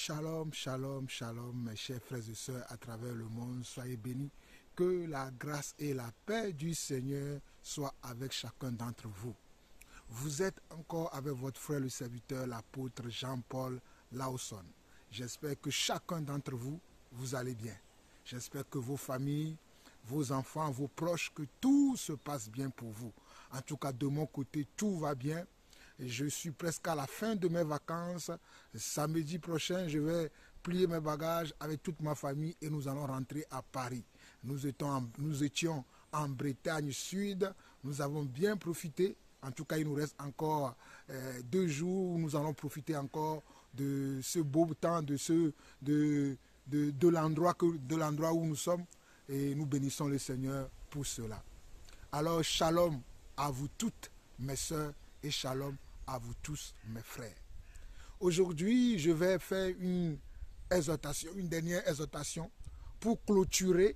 Shalom, shalom, shalom, mes chers frères et sœurs à travers le monde, soyez bénis. Que la grâce et la paix du Seigneur soient avec chacun d'entre vous. Vous êtes encore avec votre frère le serviteur, l'apôtre Jean-Paul Lawson. J'espère que chacun d'entre vous, vous allez bien. J'espère que vos familles, vos enfants, vos proches, que tout se passe bien pour vous. En tout cas, de mon côté, tout va bien. Je suis presque à la fin de mes vacances. Samedi prochain, je vais plier mes bagages avec toute ma famille et nous allons rentrer à Paris. Nous étions en Bretagne Sud. Nous avons bien profité. En tout cas, il nous reste encore 2 jours où nous allons profiter encore de ce beau temps, de l'endroit où nous sommes. Et nous bénissons le Seigneur pour cela. Alors, shalom à vous toutes, mes sœurs, et shalom à vous tous, mes frères. Aujourd'hui, je vais faire une dernière exhortation pour clôturer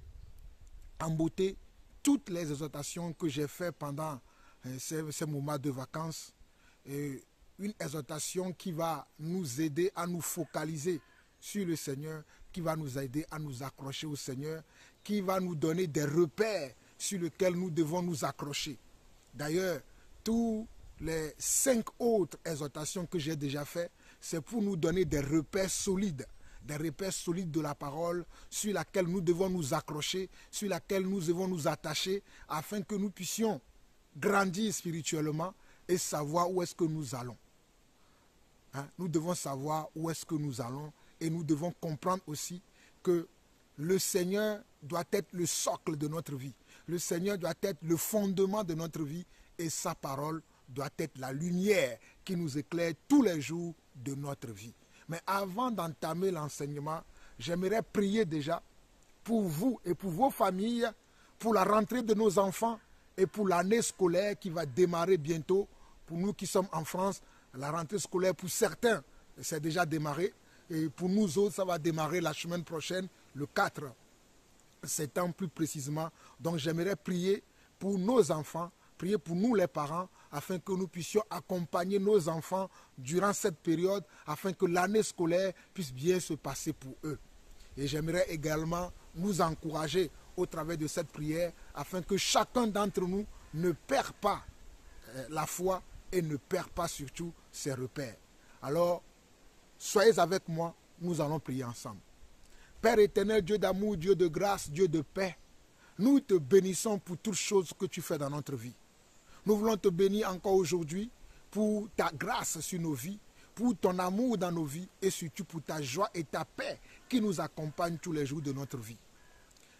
en beauté toutes les exhortations que j'ai faites pendant ces moments de vacances. Une exhortation qui va nous aider à nous focaliser sur le Seigneur, qui va nous aider à nous accrocher au Seigneur, qui va nous donner des repères sur lesquels nous devons nous accrocher. D'ailleurs, tous les 5 autres exhortations que j'ai déjà faites, c'est pour nous donner des repères solides de la parole sur laquelle nous devons nous accrocher, sur laquelle nous devons nous attacher, afin que nous puissions grandir spirituellement et savoir où est-ce que nous allons. Nous devons savoir où est-ce que nous allons et nous devons comprendre aussi que le Seigneur doit être le socle de notre vie. Le Seigneur doit être le fondement de notre vie et sa parole doit être la lumière qui nous éclaire tous les jours de notre vie. Mais avant d'entamer l'enseignement, j'aimerais prier déjà pour vous et pour vos familles, pour la rentrée de nos enfants et pour l'année scolaire qui va démarrer bientôt. Pour nous qui sommes en France, la rentrée scolaire pour certains, c'est déjà démarré. Et pour nous autres, ça va démarrer la semaine prochaine, le 4 septembre plus précisément. Donc j'aimerais prier pour nos enfants, prier pour nous les parents, afin que nous puissions accompagner nos enfants durant cette période, afin que l'année scolaire puisse bien se passer pour eux. Et j'aimerais également nous encourager au travers de cette prière, afin que chacun d'entre nous ne perd pas la foi et ne perd pas surtout ses repères. Alors, soyez avec moi, nous allons prier ensemble. Père éternel, Dieu d'amour, Dieu de grâce, Dieu de paix, nous te bénissons pour toutes choses que tu fais dans notre vie. Nous voulons te bénir encore aujourd'hui pour ta grâce sur nos vies, pour ton amour dans nos vies et surtout pour ta joie et ta paix qui nous accompagnent tous les jours de notre vie.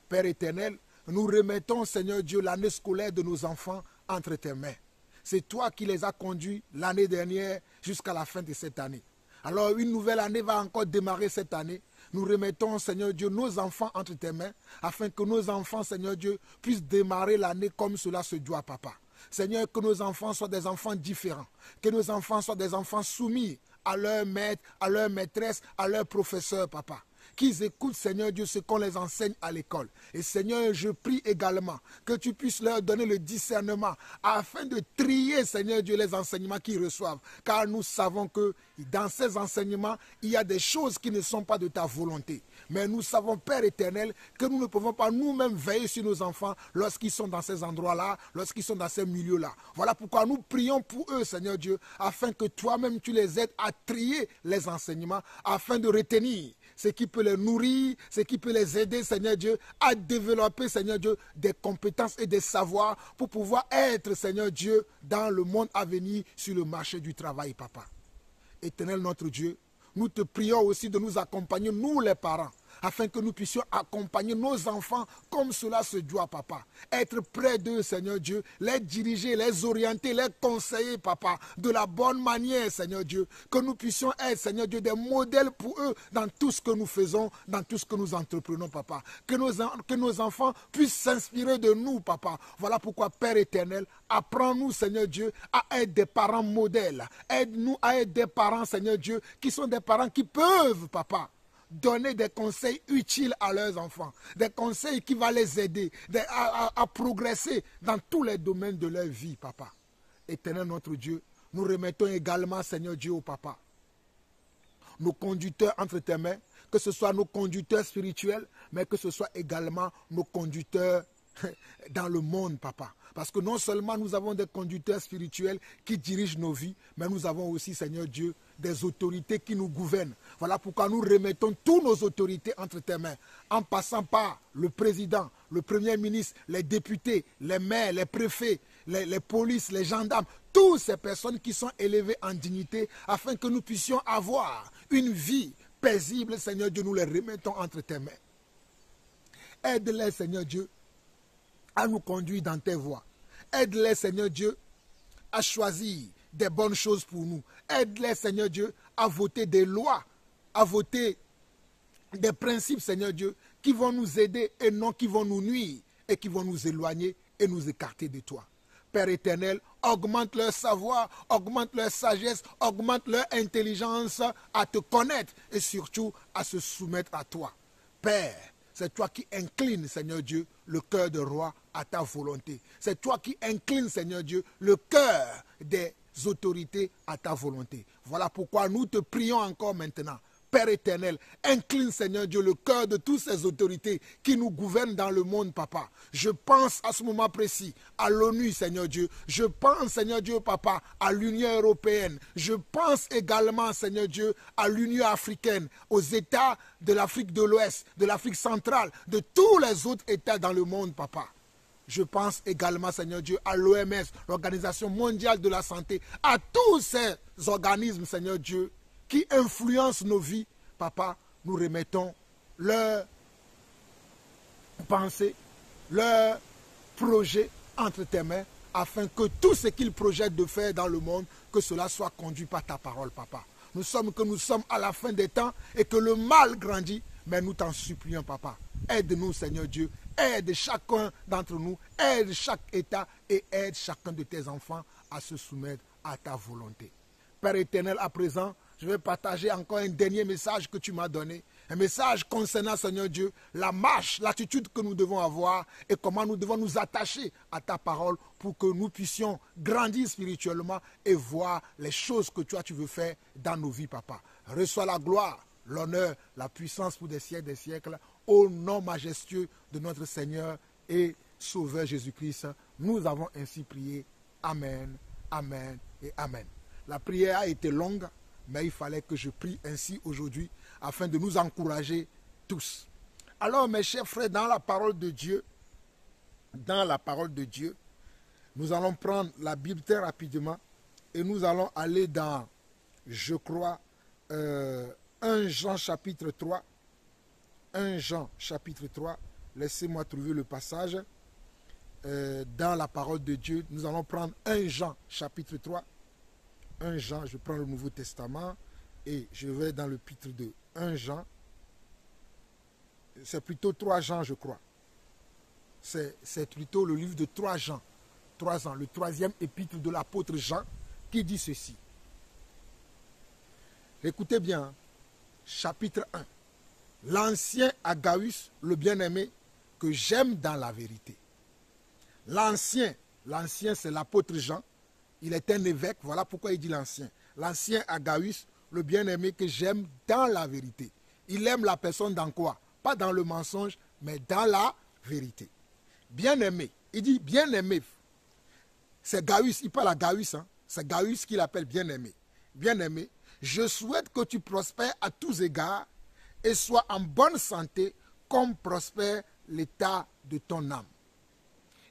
Père éternel, nous remettons, Seigneur Dieu, l'année scolaire de nos enfants entre tes mains. C'est toi qui les as conduits l'année dernière jusqu'à la fin de cette année. Alors une nouvelle année va encore démarrer cette année. Nous remettons, Seigneur Dieu, nos enfants entre tes mains, afin que nos enfants, Seigneur Dieu, puissent démarrer l'année comme cela se doit, Papa. Seigneur, que nos enfants soient des enfants différents, que nos enfants soient des enfants soumis à leur maître, à leur maîtresse, à leur professeur, Papa. Qu'ils écoutent, Seigneur Dieu, ce qu'on les enseigne à l'école. Et Seigneur, je prie également que tu puisses leur donner le discernement afin de trier, Seigneur Dieu, les enseignements qu'ils reçoivent. Car nous savons que dans ces enseignements, il y a des choses qui ne sont pas de ta volonté. Mais nous savons, Père éternel, que nous ne pouvons pas nous-mêmes veiller sur nos enfants lorsqu'ils sont dans ces endroits-là, lorsqu'ils sont dans ces milieux-là. Voilà pourquoi nous prions pour eux, Seigneur Dieu, afin que toi-même tu les aides à trier les enseignements, afin de retenir ce qui peut les nourrir, ce qui peut les aider, Seigneur Dieu, à développer, Seigneur Dieu, des compétences et des savoirs pour pouvoir être, Seigneur Dieu, dans le monde à venir sur le marché du travail, Papa. Éternel notre Dieu, nous te prions aussi de nous accompagner, nous les parents, afin que nous puissions accompagner nos enfants comme cela se doit, Papa. Être près d'eux, Seigneur Dieu, les diriger, les orienter, les conseiller, Papa, de la bonne manière, Seigneur Dieu. Que nous puissions être, Seigneur Dieu, des modèles pour eux dans tout ce que nous faisons, dans tout ce que nous entreprenons, Papa. Que nos enfants puissent s'inspirer de nous, Papa. Voilà pourquoi, Père éternel, apprends-nous, Seigneur Dieu, à être des parents modèles. Aide-nous à être des parents, Seigneur Dieu, qui sont des parents qui peuvent, Papa, donner des conseils utiles à leurs enfants, des conseils qui vont les aider à progresser dans tous les domaines de leur vie, Papa. Éternel notre Dieu, nous remettons également, Seigneur Dieu, au Papa, nos conducteurs entre tes mains, que ce soit nos conducteurs spirituels, mais que ce soit également nos conducteurs dans le monde, papa. Parce que non seulement nous avons des conducteurs spirituels qui dirigent nos vies, mais nous avons aussi, Seigneur Dieu, des autorités qui nous gouvernent. Voilà pourquoi nous remettons toutes nos autorités entre tes mains, en passant par le président, le premier ministre, les députés, les maires, les préfets, les polices, les gendarmes, toutes ces personnes qui sont élevées en dignité, afin que nous puissions avoir une vie paisible, Seigneur Dieu, nous les remettons entre tes mains. Aide-les, Seigneur Dieu, à nous conduire dans tes voies. Aide-les, Seigneur Dieu, à choisir des bonnes choses pour nous. Aide-les, Seigneur Dieu, à voter des lois, à voter des principes, Seigneur Dieu, qui vont nous aider et non qui vont nous nuire et qui vont nous éloigner et nous écarter de toi. Père éternel, augmente leur savoir, augmente leur sagesse, augmente leur intelligence à te connaître et surtout à se soumettre à toi. Père, c'est toi qui inclines, Seigneur Dieu, le cœur de roi à ta volonté. C'est toi qui inclines, Seigneur Dieu, le cœur des autorités à ta volonté. Voilà pourquoi nous te prions encore maintenant. Père éternel, incline, Seigneur Dieu, le cœur de toutes ces autorités qui nous gouvernent dans le monde, papa. Je pense à ce moment précis à l'ONU, Seigneur Dieu. Je pense, Seigneur Dieu, papa, à l'Union européenne. Je pense également, Seigneur Dieu, à l'Union africaine, aux États de l'Afrique de l'Ouest, de l'Afrique centrale, de tous les autres États dans le monde, papa. Je pense également, Seigneur Dieu, à l'OMS, l'Organisation mondiale de la santé, à tous ces organismes, Seigneur Dieu, qui influencent nos vies, papa, nous remettons leurs pensées, leurs projets entre tes mains, afin que tout ce qu'ils projettent de faire dans le monde, que cela soit conduit par ta parole, papa. Nous sommes à la fin des temps et que le mal grandit, mais nous t'en supplions, papa. Aide-nous, Seigneur Dieu, aide chacun d'entre nous, aide chaque État et aide chacun de tes enfants à se soumettre à ta volonté. Père éternel, à présent, je vais partager encore un dernier message que tu m'as donné. Un message concernant, Seigneur Dieu, la marche, l'attitude que nous devons avoir et comment nous devons nous attacher à ta parole pour que nous puissions grandir spirituellement et voir les choses que toi tu veux faire dans nos vies, papa. Reçois la gloire, l'honneur, la puissance pour des siècles, au nom majestueux de notre Seigneur et Sauveur Jésus-Christ. Nous avons ainsi prié. Amen, amen et amen. La prière a été longue, mais il fallait que je prie ainsi aujourd'hui afin de nous encourager tous. Alors, mes chers frères, dans la parole de Dieu, nous allons prendre la Bible très rapidement et nous allons aller dans, je crois, 1 Jean chapitre 3. 1 Jean chapitre 3. Laissez-moi trouver le passage. Dans la parole de Dieu, nous allons prendre 1 Jean chapitre 3. 1 Jean, je prends le Nouveau Testament et je vais dans le chapitre de 1 Jean. C'est plutôt 3 Jean, je crois. C'est plutôt le livre de 3 Jean. 3 Jean, le troisième épître de l'apôtre Jean qui dit ceci. Écoutez bien, chapitre 1. L'ancien Agaüs, le bien-aimé, que j'aime dans la vérité. L'ancien c'est l'apôtre Jean. Il est un évêque, voilà pourquoi il dit l'ancien. L'ancien Agaüs, le bien-aimé que j'aime dans la vérité. Il aime la personne dans quoi? Pas dans le mensonge, mais dans la vérité. Bien-aimé, il dit bien-aimé. C'est Gaüs, il parle à Gaüs, hein? C'est Gaüs qui l'appelle bien-aimé. Bien-aimé, je souhaite que tu prospères à tous égards et sois en bonne santé comme prospère l'état de ton âme.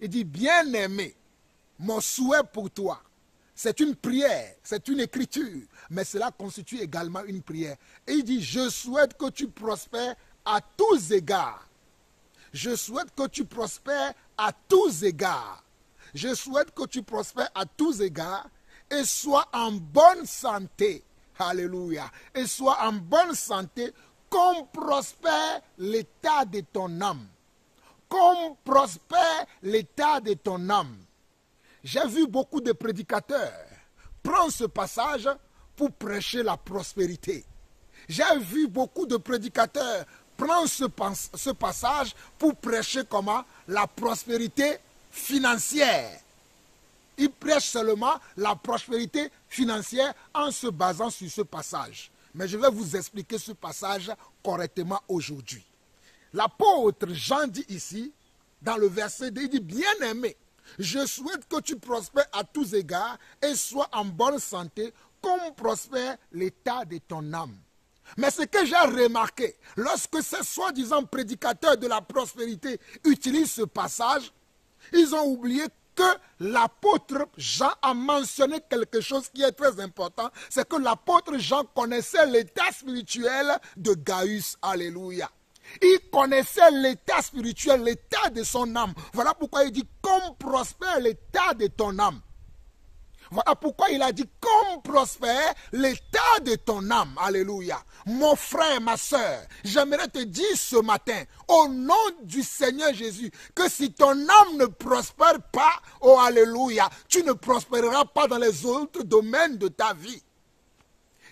Il dit bien-aimé, mon souhait pour toi, c'est une prière, c'est une écriture, mais cela constitue également une prière. Et il dit, je souhaite que tu prospères à tous égards. Je souhaite que tu prospères à tous égards. Je souhaite que tu prospères à tous égards et sois en bonne santé. Alléluia. Et sois en bonne santé comme prospère l'état de ton âme. Comme prospère l'état de ton âme. J'ai vu beaucoup de prédicateurs prendre ce passage pour prêcher la prospérité. J'ai vu beaucoup de prédicateurs prendre ce passage pour prêcher comment? La prospérité financière. Ils prêchent seulement la prospérité financière en se basant sur ce passage. Mais je vais vous expliquer ce passage correctement aujourd'hui. L'apôtre Jean dit ici, dans le verset 2, il dit, bien-aimé, je souhaite que tu prospères à tous égards et sois en bonne santé, comme prospère l'état de ton âme. Mais ce que j'ai remarqué, lorsque ces soi-disant prédicateurs de la prospérité utilisent ce passage, ils ont oublié que l'apôtre Jean a mentionné quelque chose qui est très important, c'est que l'apôtre Jean connaissait l'état spirituel de Gaius. Alléluia. Il connaissait l'état spirituel, l'état de son âme. Voilà pourquoi il dit, comme prospère l'état de ton âme. Voilà pourquoi il a dit, comme prospère l'état de ton âme. Alléluia. Mon frère, ma soeur, j'aimerais te dire ce matin, au nom du Seigneur Jésus, que si ton âme ne prospère pas, oh alléluia, tu ne prospéreras pas dans les autres domaines de ta vie.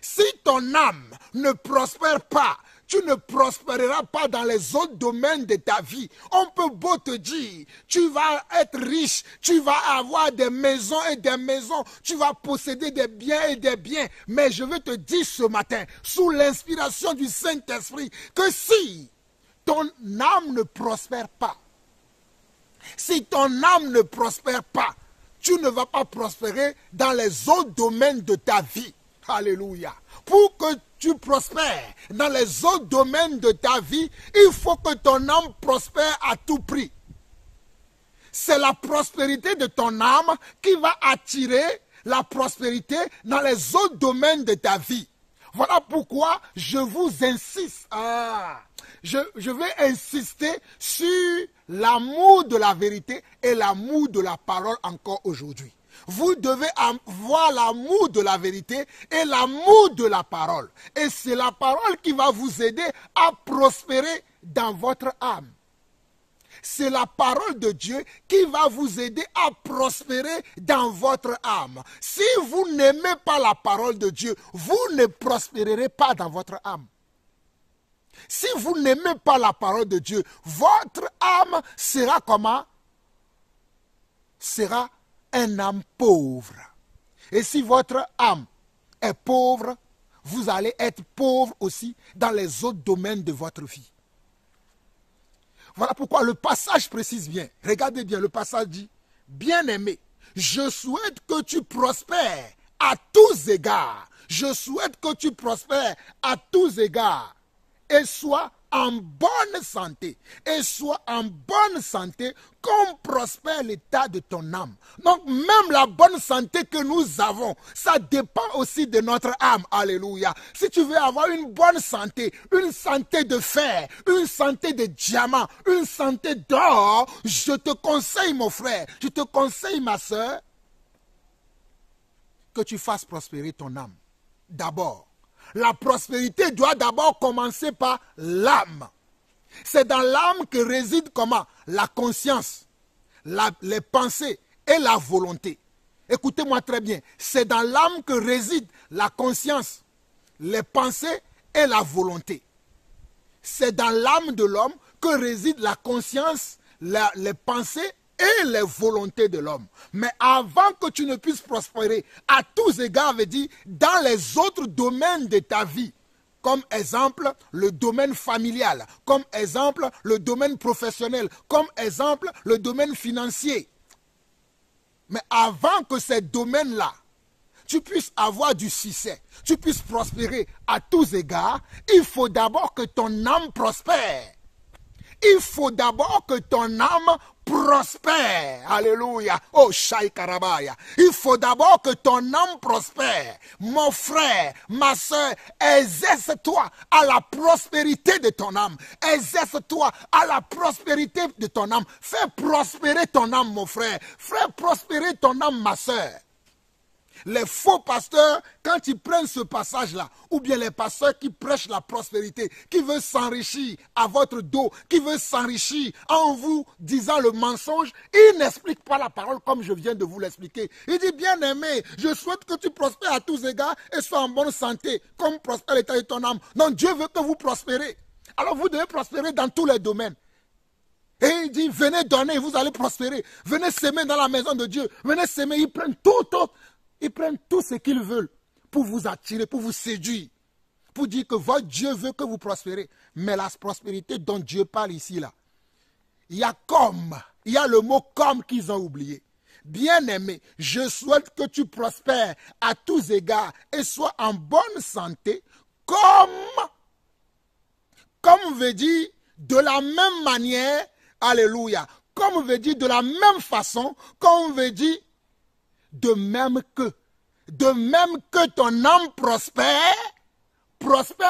Si ton âme ne prospère pas, tu ne prospéreras pas dans les autres domaines de ta vie. On peut beau te dire, tu vas être riche, tu vas avoir des maisons et des maisons, tu vas posséder des biens et des biens. Mais je veux te dire ce matin, sous l'inspiration du Saint-Esprit, que si ton âme ne prospère pas, si ton âme ne prospère pas, tu ne vas pas prospérer dans les autres domaines de ta vie. Alléluia. Pour que tu prospères dans les autres domaines de ta vie, il faut que ton âme prospère à tout prix. C'est la prospérité de ton âme qui va attirer la prospérité dans les autres domaines de ta vie. Voilà pourquoi je vous insiste. Je vais insister sur l'amour de la vérité et l'amour de la parole encore aujourd'hui. Vous devez avoir l'amour de la vérité et l'amour de la parole. Et c'est la parole qui va vous aider à prospérer dans votre âme. C'est la parole de Dieu qui va vous aider à prospérer dans votre âme. Si vous n'aimez pas la parole de Dieu, vous ne prospérerez pas dans votre âme. Si vous n'aimez pas la parole de Dieu, votre âme sera comment? Sera un âme pauvre. Et si votre âme est pauvre, vous allez être pauvre aussi dans les autres domaines de votre vie. Voilà pourquoi le passage précise bien. Regardez bien, le passage dit, bien-aimé, je souhaite que tu prospères à tous égards. Je souhaite que tu prospères à tous égards et sois en bonne santé. Et sois en bonne santé comme prospère l'état de ton âme. Donc même la bonne santé que nous avons, ça dépend aussi de notre âme. Alléluia. Si tu veux avoir une bonne santé, une santé de fer, une santé de diamant, une santé d'or, je te conseille mon frère, je te conseille ma soeur, que tu fasses prospérer ton âme. D'abord. La prospérité doit d'abord commencer par l'âme. C'est dans l'âme que réside comment? La conscience, les pensées et la volonté. Écoutez-moi très bien. C'est dans l'âme que réside la conscience, les pensées et la volonté. C'est dans l'âme de l'homme que réside la conscience, les pensées et les volontés de l'homme. Mais avant que tu ne puisses prospérer, à tous égards, veut dire, dans les autres domaines de ta vie, comme exemple, le domaine familial, comme exemple, le domaine professionnel, comme exemple, le domaine financier. Mais avant que ces domaines-là, tu puisses avoir du succès, tu puisses prospérer à tous égards, il faut d'abord que ton âme prospère. Il faut d'abord que ton âme prospère. Alléluia. Oh, Shai Karabaya. Il faut d'abord que ton âme prospère. Mon frère, ma soeur, exerce-toi à la prospérité de ton âme. Exerce-toi à la prospérité de ton âme. Fais prospérer ton âme, mon frère. Fais prospérer ton âme, ma soeur. Les faux pasteurs, quand ils prennent ce passage-là, ou bien les pasteurs qui prêchent la prospérité, qui veulent s'enrichir à votre dos, qui veulent s'enrichir en vous disant le mensonge, ils n'expliquent pas la parole comme je viens de vous l'expliquer. Il dit, bien-aimé, je souhaite que tu prospères à tous égards et sois en bonne santé, comme prospère l'état de ton âme. Donc Dieu veut que vous prospérez. Alors vous devez prospérer dans tous les domaines. Et il dit, venez donner, vous allez prospérer. Venez s'aimer dans la maison de Dieu. Venez s'aimer, ils prennent tout. Ils prennent tout ce qu'ils veulent pour vous attirer, pour vous séduire, pour dire que votre Dieu veut que vous prospérez. Mais la prospérité dont Dieu parle ici, là, il y a comme, il y a le mot comme qu'ils ont oublié. Bien-aimé, je souhaite que tu prospères à tous égards et sois en bonne santé, comme veut dire, de la même manière, alléluia, comme veut dire de la même façon, comme veut dire de même que ton âme prospère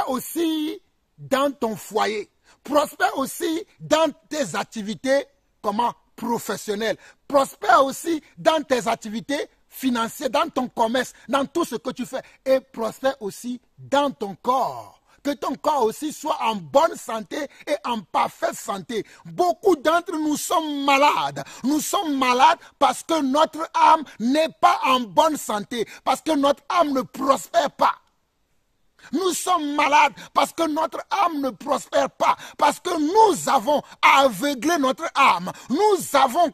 aussi dans ton foyer, prospère aussi dans tes activités, professionnelles, prospère aussi dans tes activités financières, dans ton commerce, dans tout ce que tu fais, et prospère aussi dans ton corps. Que ton corps aussi soit en bonne santé et en parfaite santé. Beaucoup d'entre nous sommes malades. Nous sommes malades parce que notre âme n'est pas en bonne santé, parce que notre âme ne prospère pas. Nous sommes malades parce que notre âme ne prospère pas, parce que nous avons aveuglé notre âme. Nous avons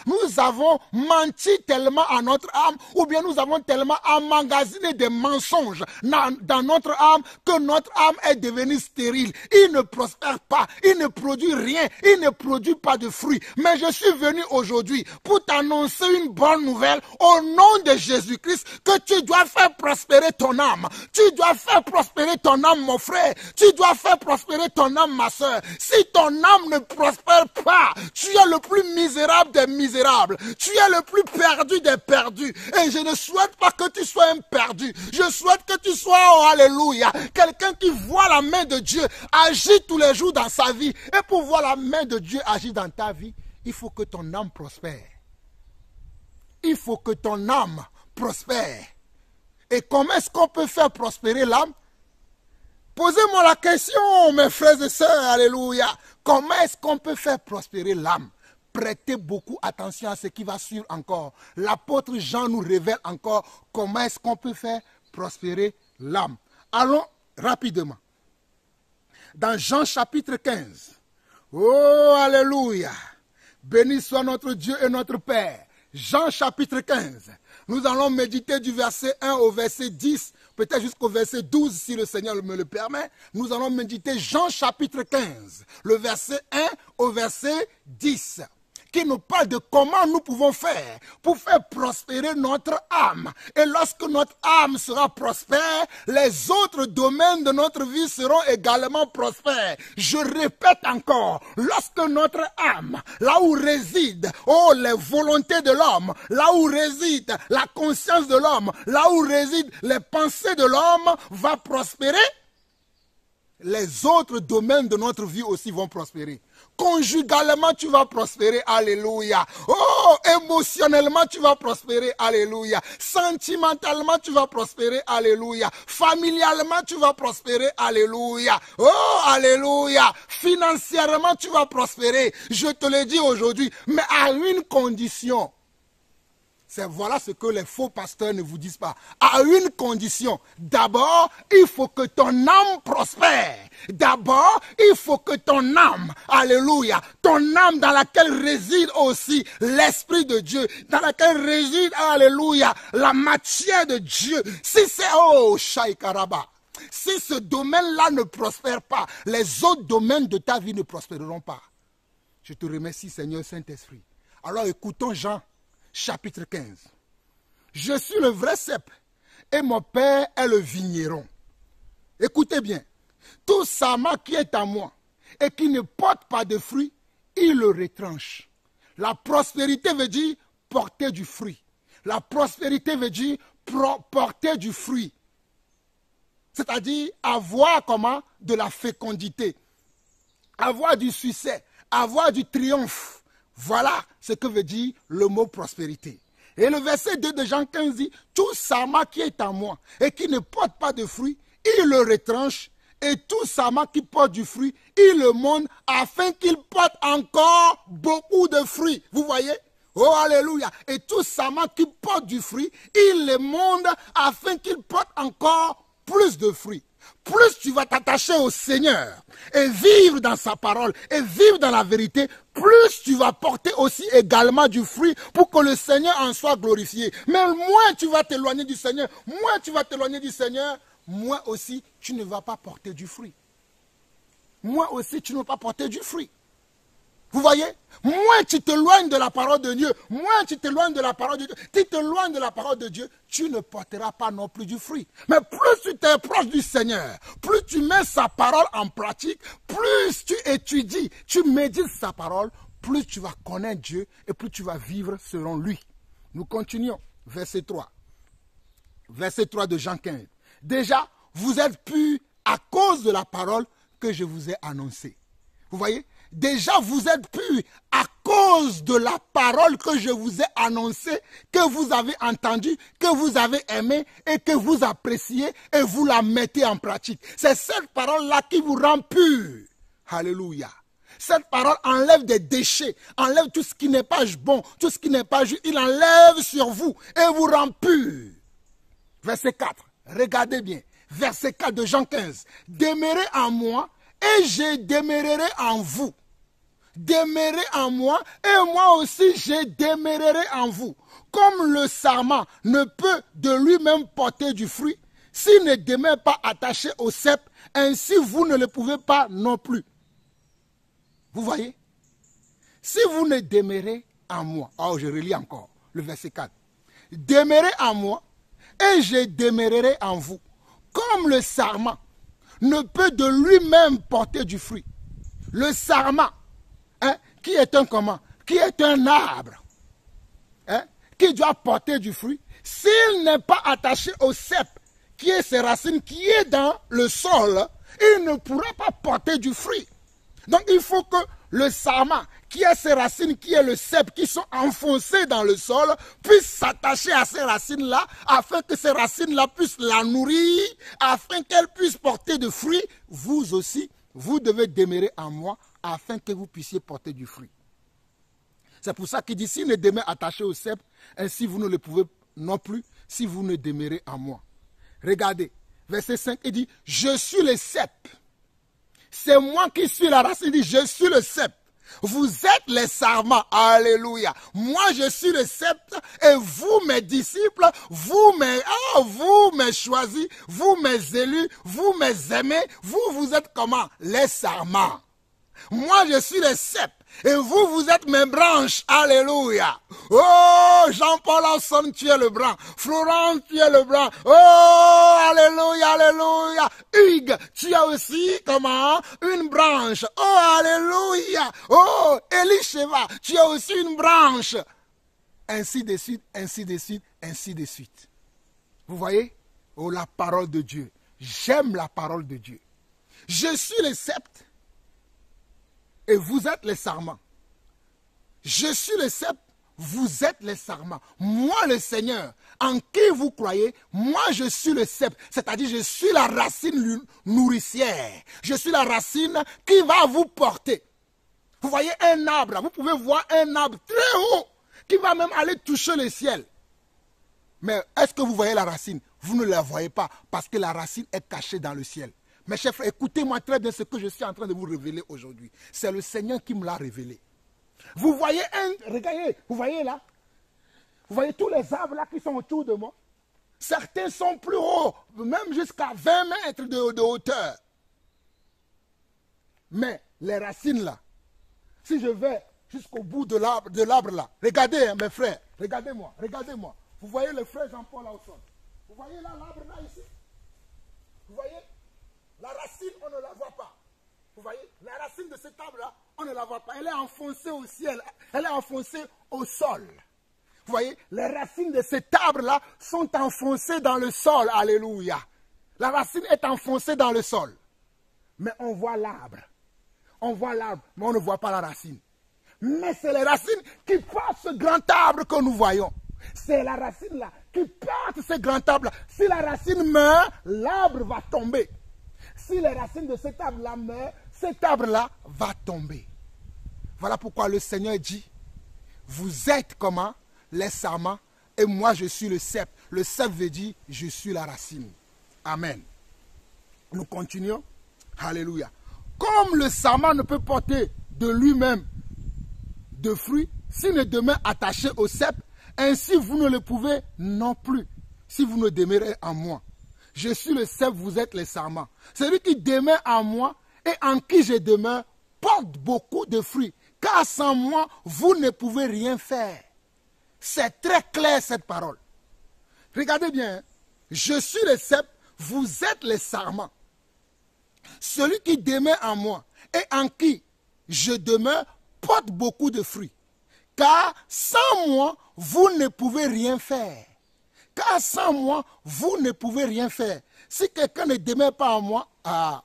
Nous avons menti tellement à notre âme, ou bien nous avons tellement emmagasiné des mensonges dans notre âme que notre âme est devenue stérile. Il ne prospère pas, il ne produit rien, il ne produit pas de fruits. Mais je suis venu aujourd'hui pour t'annoncer une bonne nouvelle au nom de Jésus-Christ, que tu dois faire prospérer ton âme. Tu dois faire prospérer ton âme, mon frère. Tu dois faire prospérer ton âme, ma soeur. Si ton âme ne prospère pas, tu es le plus misérable des misérables. Tu es le plus perdu des perdus. Et je ne souhaite pas que tu sois un perdu. Je souhaite que tu sois, oh alléluia, quelqu'un qui voit la main de Dieu agir tous les jours dans sa vie. Et pour voir la main de Dieu agir dans ta vie, il faut que ton âme prospère. Il faut que ton âme prospère. Et comment est-ce qu'on peut faire prospérer l'âme? Posez-moi la question, mes frères et sœurs, alléluia. Comment est-ce qu'on peut faire prospérer l'âme? Prêtez beaucoup attention à ce qui va suivre encore. L'apôtre Jean nous révèle encore comment est-ce qu'on peut faire prospérer l'âme. Allons rapidement. Dans Jean chapitre 15. Oh, alléluia. Béni soit notre Dieu et notre Père. Jean chapitre 15. Nous allons méditer du verset 1 au verset 10, peut-être jusqu'au verset 12 si le Seigneur me le permet. Nous allons méditer Jean chapitre 15, le verset 1 au verset 10, qui nous parle de comment nous pouvons faire pour faire prospérer notre âme. Et lorsque notre âme sera prospère, les autres domaines de notre vie seront également prospères. Je répète encore, lorsque notre âme, là où réside, les volontés de l'homme, là où réside la conscience de l'homme, là où résident les pensées de l'homme, va prospérer, les autres domaines de notre vie aussi vont prospérer. Conjugalement, tu vas prospérer, alléluia. Oh, émotionnellement, tu vas prospérer, alléluia. Sentimentalement, tu vas prospérer, alléluia. Familialement, tu vas prospérer, alléluia. Oh, alléluia. Financièrement, tu vas prospérer. Je te le dis aujourd'hui, mais à une condition. Voilà ce que les faux pasteurs ne vous disent pas. À une condition. D'abord, il faut que ton âme prospère. D'abord, il faut que ton âme, alléluia, ton âme dans laquelle réside aussi l'Esprit de Dieu, dans laquelle réside, alléluia, la matière de Dieu. Si c'est, Shaïkaraba, si ce domaine-là ne prospère pas, les autres domaines de ta vie ne prospéreront pas. Je te remercie, Seigneur Saint-Esprit. Alors écoutons Jean. Chapitre 15. Je suis le vrai cep et mon père est le vigneron. Écoutez bien. Tout sama qui est à moi et qui ne porte pas de fruit, il le retranche. La prospérité veut dire porter du fruit. La prospérité veut dire porter du fruit. C'est-à-dire avoir de la fécondité, avoir du succès, avoir du triomphe. Voilà ce que veut dire le mot prospérité. Et le verset 2 de Jean 15 dit, tout sama qui est en moi et qui ne porte pas de fruit, il le retranche. Et tout sama qui porte du fruit, il le monte afin qu'il porte encore beaucoup de fruits. Vous voyez? Oh, alléluia. Et tout sama qui porte du fruit, il le monte afin qu'il porte encore plus de fruits. Plus tu vas t'attacher au Seigneur et vivre dans sa parole et vivre dans la vérité, plus tu vas porter aussi également du fruit pour que le Seigneur en soit glorifié. Mais moins tu vas t'éloigner du Seigneur, moins aussi, tu ne vas pas porter du fruit. Moins aussi, tu ne vas pas porter du fruit. Vous voyez? Moins tu t'éloignes de la parole de Dieu, moins tu t'éloignes de la parole de Dieu, tu t'éloignes de la parole de Dieu, tu ne porteras pas non plus du fruit. Mais plus tu t'approches du Seigneur, plus tu mets sa parole en pratique, plus tu étudies, tu médites sa parole, plus tu vas connaître Dieu et plus tu vas vivre selon lui. Nous continuons. Verset 3. Verset 3 de Jean 15. Déjà, vous êtes purs à cause de la parole que je vous ai annoncée. Vous voyez? Déjà, vous êtes purs à cause de la parole que je vous ai annoncée, que vous avez entendue, que vous avez aimée et que vous appréciez et vous la mettez en pratique. C'est cette parole-là qui vous rend purs. Alléluia. Cette parole enlève des déchets, enlève tout ce qui n'est pas bon, tout ce qui n'est pas juste. Il enlève sur vous et vous rend purs. Verset 4, regardez bien. Verset 4 de Jean 15. Demeurez en moi et je demeurerai en vous. Demeurez en moi et moi aussi je demeurerai en vous. Comme le sarment ne peut de lui-même porter du fruit, s'il ne demeure pas attaché au cep, ainsi vous ne le pouvez pas non plus. Vous voyez? Si vous ne demeurez en moi, oh je relis encore le verset 4. Demeurez en moi et je demeurerai en vous. Comme le sarment ne peut de lui-même porter du fruit. Le sarment, qui est un comment? Qui est un arbre, qui doit porter du fruit, s'il n'est pas attaché au cep, qui est ses racines, qui est dans le sol, il ne pourra pas porter du fruit. Donc il faut que le sarment, qui a ses racines, qui est le cep, qui sont enfoncées dans le sol, puisse s'attacher à ces racines-là, afin que ces racines-là puissent la nourrir, afin qu'elle puisse porter de fruits. Vous aussi, vous devez demeurer en moi, afin que vous puissiez porter du fruit. C'est pour ça qu'il dit, s'il ne demeure attaché au cep, ainsi vous ne le pouvez non plus, si vous ne demeurez en moi. Regardez, verset 5, il dit, je suis le cep. C'est moi qui suis la racine, il dit, je suis le cep. Vous êtes les sarments, alléluia. Moi je suis le cep et vous mes disciples, vous mes choisis, vous mes élus, vous mes aimés, vous êtes comment? Les sarments. Moi je suis le cep et vous êtes mes branches, alléluia. Oh Jean-Paul Hanson, tu es le branch. Florent, tu es le branch. Oh alléluia, alléluia. Hugues, tu as aussi comment? Une branche. Oh alléluia. Oh Elisheva, tu as aussi une branche. Ainsi de suite, ainsi de suite, ainsi de suite. Vous voyez? Oh la parole de Dieu. J'aime la parole de Dieu. Je suis le cep. Et vous êtes les sarments. Je suis le cep, vous êtes les sarments. Moi le Seigneur, en qui vous croyez, moi je suis le cep. C'est-à-dire je suis la racine nourricière. Je suis la racine qui va vous porter. Vous voyez un arbre, vous pouvez voir un arbre très haut, qui va même aller toucher le ciel. Mais est-ce que vous voyez la racine? Vous ne la voyez pas, parce que la racine est cachée dans le ciel. Mes chers frères, écoutez-moi très bien ce que je suis en train de vous révéler aujourd'hui. C'est le Seigneur qui me l'a révélé. Vous voyez regardez, vous voyez là? Vous voyez tous les arbres là qui sont autour de moi? Certains sont plus hauts, même jusqu'à 20 mètres de hauteur. Mais les racines là, si je vais jusqu'au bout de l'arbre là, regardez mes frères, regardez-moi, regardez-moi. Vous voyez le frère Jean-Paul là au sol? Vous voyez là l'arbre là ici? Vous voyez? La racine, on ne la voit pas. Vous voyez? La racine de cet arbre-là, on ne la voit pas. Elle est enfoncée au ciel. Elle est enfoncée au sol. Vous voyez? Les racines de cet arbre-là sont enfoncées dans le sol. Alléluia. La racine est enfoncée dans le sol. Mais on voit l'arbre. On voit l'arbre, mais on ne voit pas la racine. Mais c'est les racines qui portent ce grand arbre que nous voyons. C'est la racine-là qui porte ce grand arbre-là. Si la racine meurt, l'arbre va tomber. Si les racines de cet arbre-là meurent, cet arbre-là va tomber. Voilà pourquoi le Seigneur dit, vous êtes comment? Les sarments, et moi je suis le cep. Le cep veut dire, je suis la racine. Amen. Nous continuons. Alléluia. Comme le sarment ne peut porter de lui-même de fruits, s'il ne demeure attaché au cep, ainsi vous ne le pouvez non plus, si vous ne demeurez en moi. Je suis le cep, vous êtes les sarments. Celui qui demeure en moi et en qui je demeure porte beaucoup de fruits. Car sans moi, vous ne pouvez rien faire. C'est très clair cette parole. Regardez bien. Je suis le cep, vous êtes les sarments. Celui qui demeure en moi et en qui je demeure porte beaucoup de fruits. Car sans moi, vous ne pouvez rien faire. Car sans moi, vous ne pouvez rien faire. Si quelqu'un ne demeure pas en moi,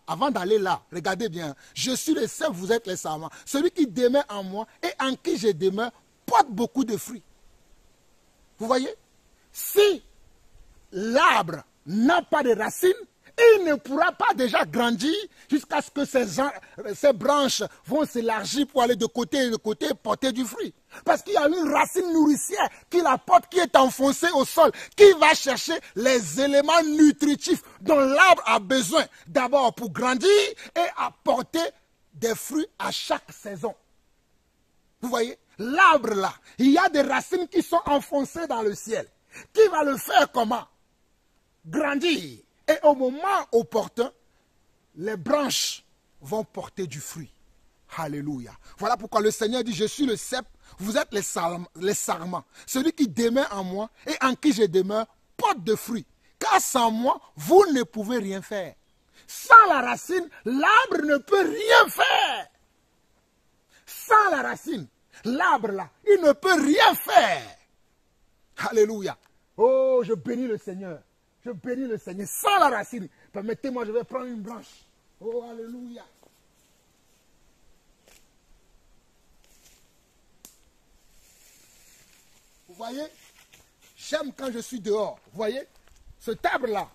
avant d'aller là, regardez bien, je suis le cep, vous êtes les sarments. Celui qui demeure en moi et en qui je demeure porte beaucoup de fruits. Vous voyez? Si l'arbre n'a pas de racines, il ne pourra pas déjà grandir jusqu'à ce que ses branches vont s'élargir pour aller de côté et de côté porter du fruit. Parce qu'il y a une racine nourricière qui la porte, qui est enfoncée au sol, qui va chercher les éléments nutritifs dont l'arbre a besoin d'abord pour grandir et apporter des fruits à chaque saison. Vous voyez, l'arbre là, il y a des racines qui sont enfoncées dans le ciel. Qui va le faire comment? Grandir. Et au moment opportun, les branches vont porter du fruit. Alléluia. Voilà pourquoi le Seigneur dit, je suis le cep, vous êtes les sarments. Celui qui demeure en moi et en qui je demeure porte de fruits. Car sans moi, vous ne pouvez rien faire. Sans la racine, l'arbre ne peut rien faire. Sans la racine, l'arbre là, il ne peut rien faire. Alléluia. Oh, je bénis le Seigneur. Je bénis le Seigneur. Sans la racine, permettez-moi, je vais prendre une branche. Oh, alléluia. Vous voyez, j'aime quand je suis dehors. Vous voyez, cet arbre-là,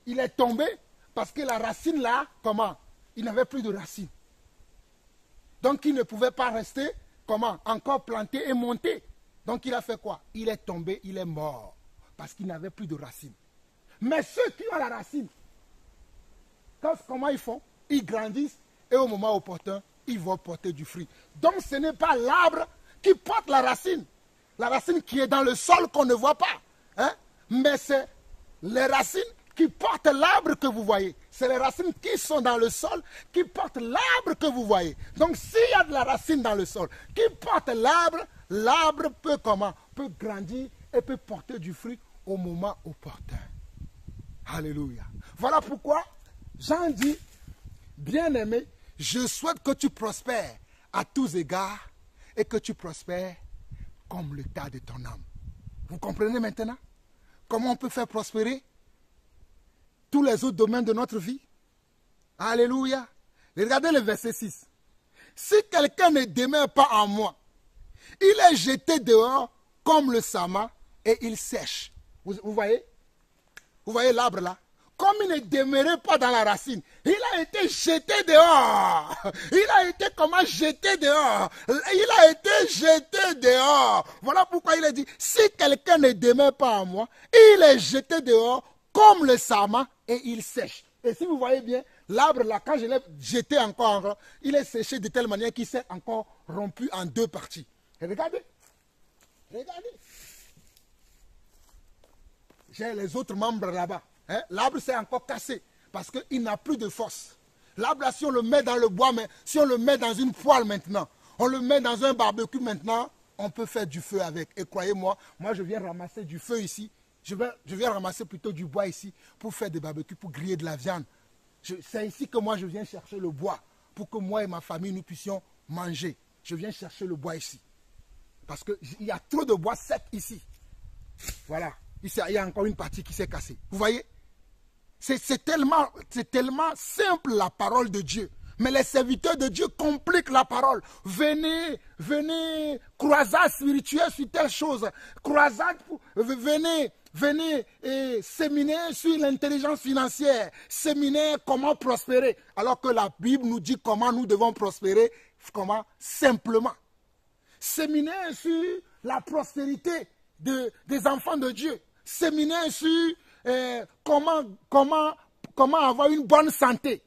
il est tombé parce que la racine là, comment? Il n'avait plus de racine. Donc il ne pouvait pas rester, comment? Encore planté et monter. Donc il a fait quoi? Il est tombé, il est mort. Parce qu'il n'avait plus de racine. Mais ceux qui ont la racine, comment ils font? Ils grandissent et au moment opportun, ils vont porter du fruit. Donc ce n'est pas l'arbre qui porte la racine qui est dans le sol qu'on ne voit pas. Hein? Mais c'est les racines qui portent l'arbre que vous voyez. C'est les racines qui sont dans le sol qui portent l'arbre que vous voyez. Donc s'il y a de la racine dans le sol qui porte l'arbre, l'arbre peut comment? Peut grandir et peut porter du fruit au moment opportun. Alléluia. Voilà pourquoi Jean dit, bien-aimé, je souhaite que tu prospères à tous égards et que tu prospères comme le tas de ton âme. Vous comprenez maintenant comment on peut faire prospérer tous les autres domaines de notre vie? Alléluia. Regardez le verset 6. Si quelqu'un ne demeure pas en moi, il est jeté dehors comme le sama et il sèche. Vous voyez? Vous voyez l'arbre là? Comme il ne demeurait pas dans la racine, il a été jeté dehors. Il a été comment jeté dehors? Il a été jeté dehors. Voilà pourquoi il a dit, si quelqu'un ne demeure pas en moi, il est jeté dehors comme le sama et il sèche. Et si vous voyez bien, l'arbre là, quand je l'ai jeté encore, il est séché de telle manière qu'il s'est encore rompu en deux parties. Et regardez. Regardez. J'ai les autres membres là-bas. Hein? L'arbre s'est encore cassé parce qu'il n'a plus de force. L'arbre là, si on le met dans le bois, mais si on le met dans une poêle maintenant, on le met dans un barbecue maintenant, on peut faire du feu avec. Et croyez-moi, moi je viens ramasser du feu ici. Je viens ramasser plutôt du bois ici pour faire des barbecues, pour griller de la viande. C'est ici que moi je viens chercher le bois pour que moi et ma famille nous puissions manger. Je viens chercher le bois ici. Parce qu'il y a trop de bois sec ici. Voilà. Ici, il y a encore une partie qui s'est cassée. Vous voyez? C'est tellement simple la parole de Dieu. Mais les serviteurs de Dieu compliquent la parole. Venez, croisade spirituelle sur telle chose. Croisade, venez et séminaire sur l'intelligence financière. Séminaire comment prospérer. Alors que la Bible nous dit comment nous devons prospérer. Comment? Simplement. Séminaire sur la prospérité des enfants de Dieu. Séminaire sur comment avoir une bonne santé.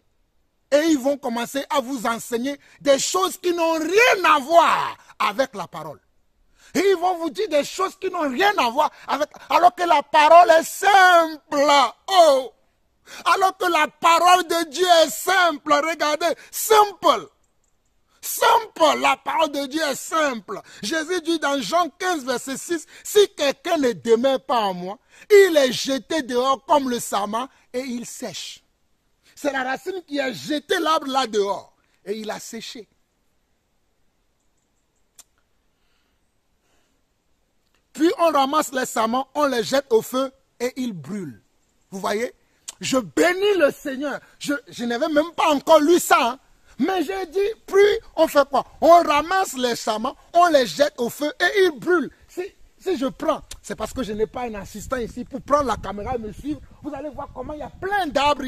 Et ils vont commencer à vous enseigner des choses qui n'ont rien à voir avec la parole. Et ils vont vous dire des choses qui n'ont rien à voir avec... Alors que la parole est simple. Oh! Alors que la parole de Dieu est simple. Regardez, simple. Simple, la parole de Dieu est simple. Jésus dit dans Jean 15, verset 6, « Si quelqu'un ne demeure pas en moi, il est jeté dehors comme le sarment et il sèche. » C'est la racine qui a jeté l'arbre là dehors et il a séché. Puis on ramasse les sarments, on les jette au feu et ils brûlent. Vous voyez? Je bénis le Seigneur. Je n'avais même pas encore lu ça. Hein. Mais j'ai dit, puis on fait quoi? On ramasse les sarments, on les jette au feu et ils brûlent. Si je prends, c'est parce que je n'ai pas un assistant ici pour prendre la caméra et me suivre. Vous allez voir comment il y a plein d'arbres,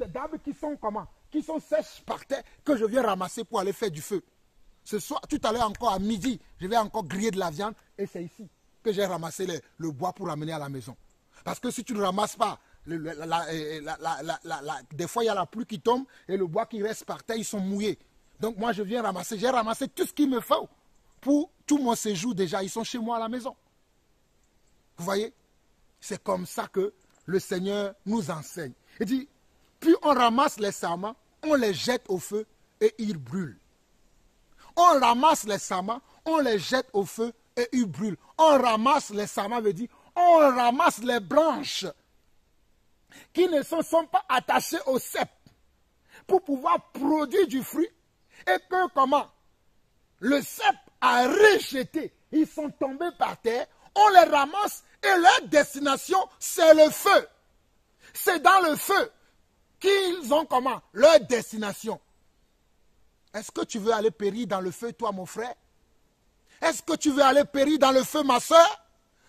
d'arbres qui sont comment? Qui sont sèches par terre, que je viens ramasser pour aller faire du feu. Ce soir, tout à l'heure encore à midi, je vais encore griller de la viande et c'est ici que j'ai ramassé le bois pour l'amener à la maison. Parce que si tu ne ramasses pas, des fois il y a la pluie qui tombe et le bois qui reste par terre, ils sont mouillés. Donc moi je viens ramasser, j'ai ramassé tout ce qu'il me faut pour tout mon séjour déjà, ils sont chez moi à la maison. Vous voyez? C'est comme ça que le Seigneur nous enseigne. Il dit, puis on ramasse les sarments, on les jette au feu et ils brûlent. On ramasse les sarments, on les jette au feu et ils brûlent. On ramasse les sarments, veut dire, on ramasse les branches qui ne sont pas attachées au cep pour pouvoir produire du fruit et que comment le cep a rejeté, ils sont tombés par terre, on les ramasse et leur destination c'est le feu. C'est dans le feu qu'ils ont comment? Leur destination. Est-ce que tu veux aller périr dans le feu, toi, mon frère? Est-ce que tu veux aller périr dans le feu, ma soeur?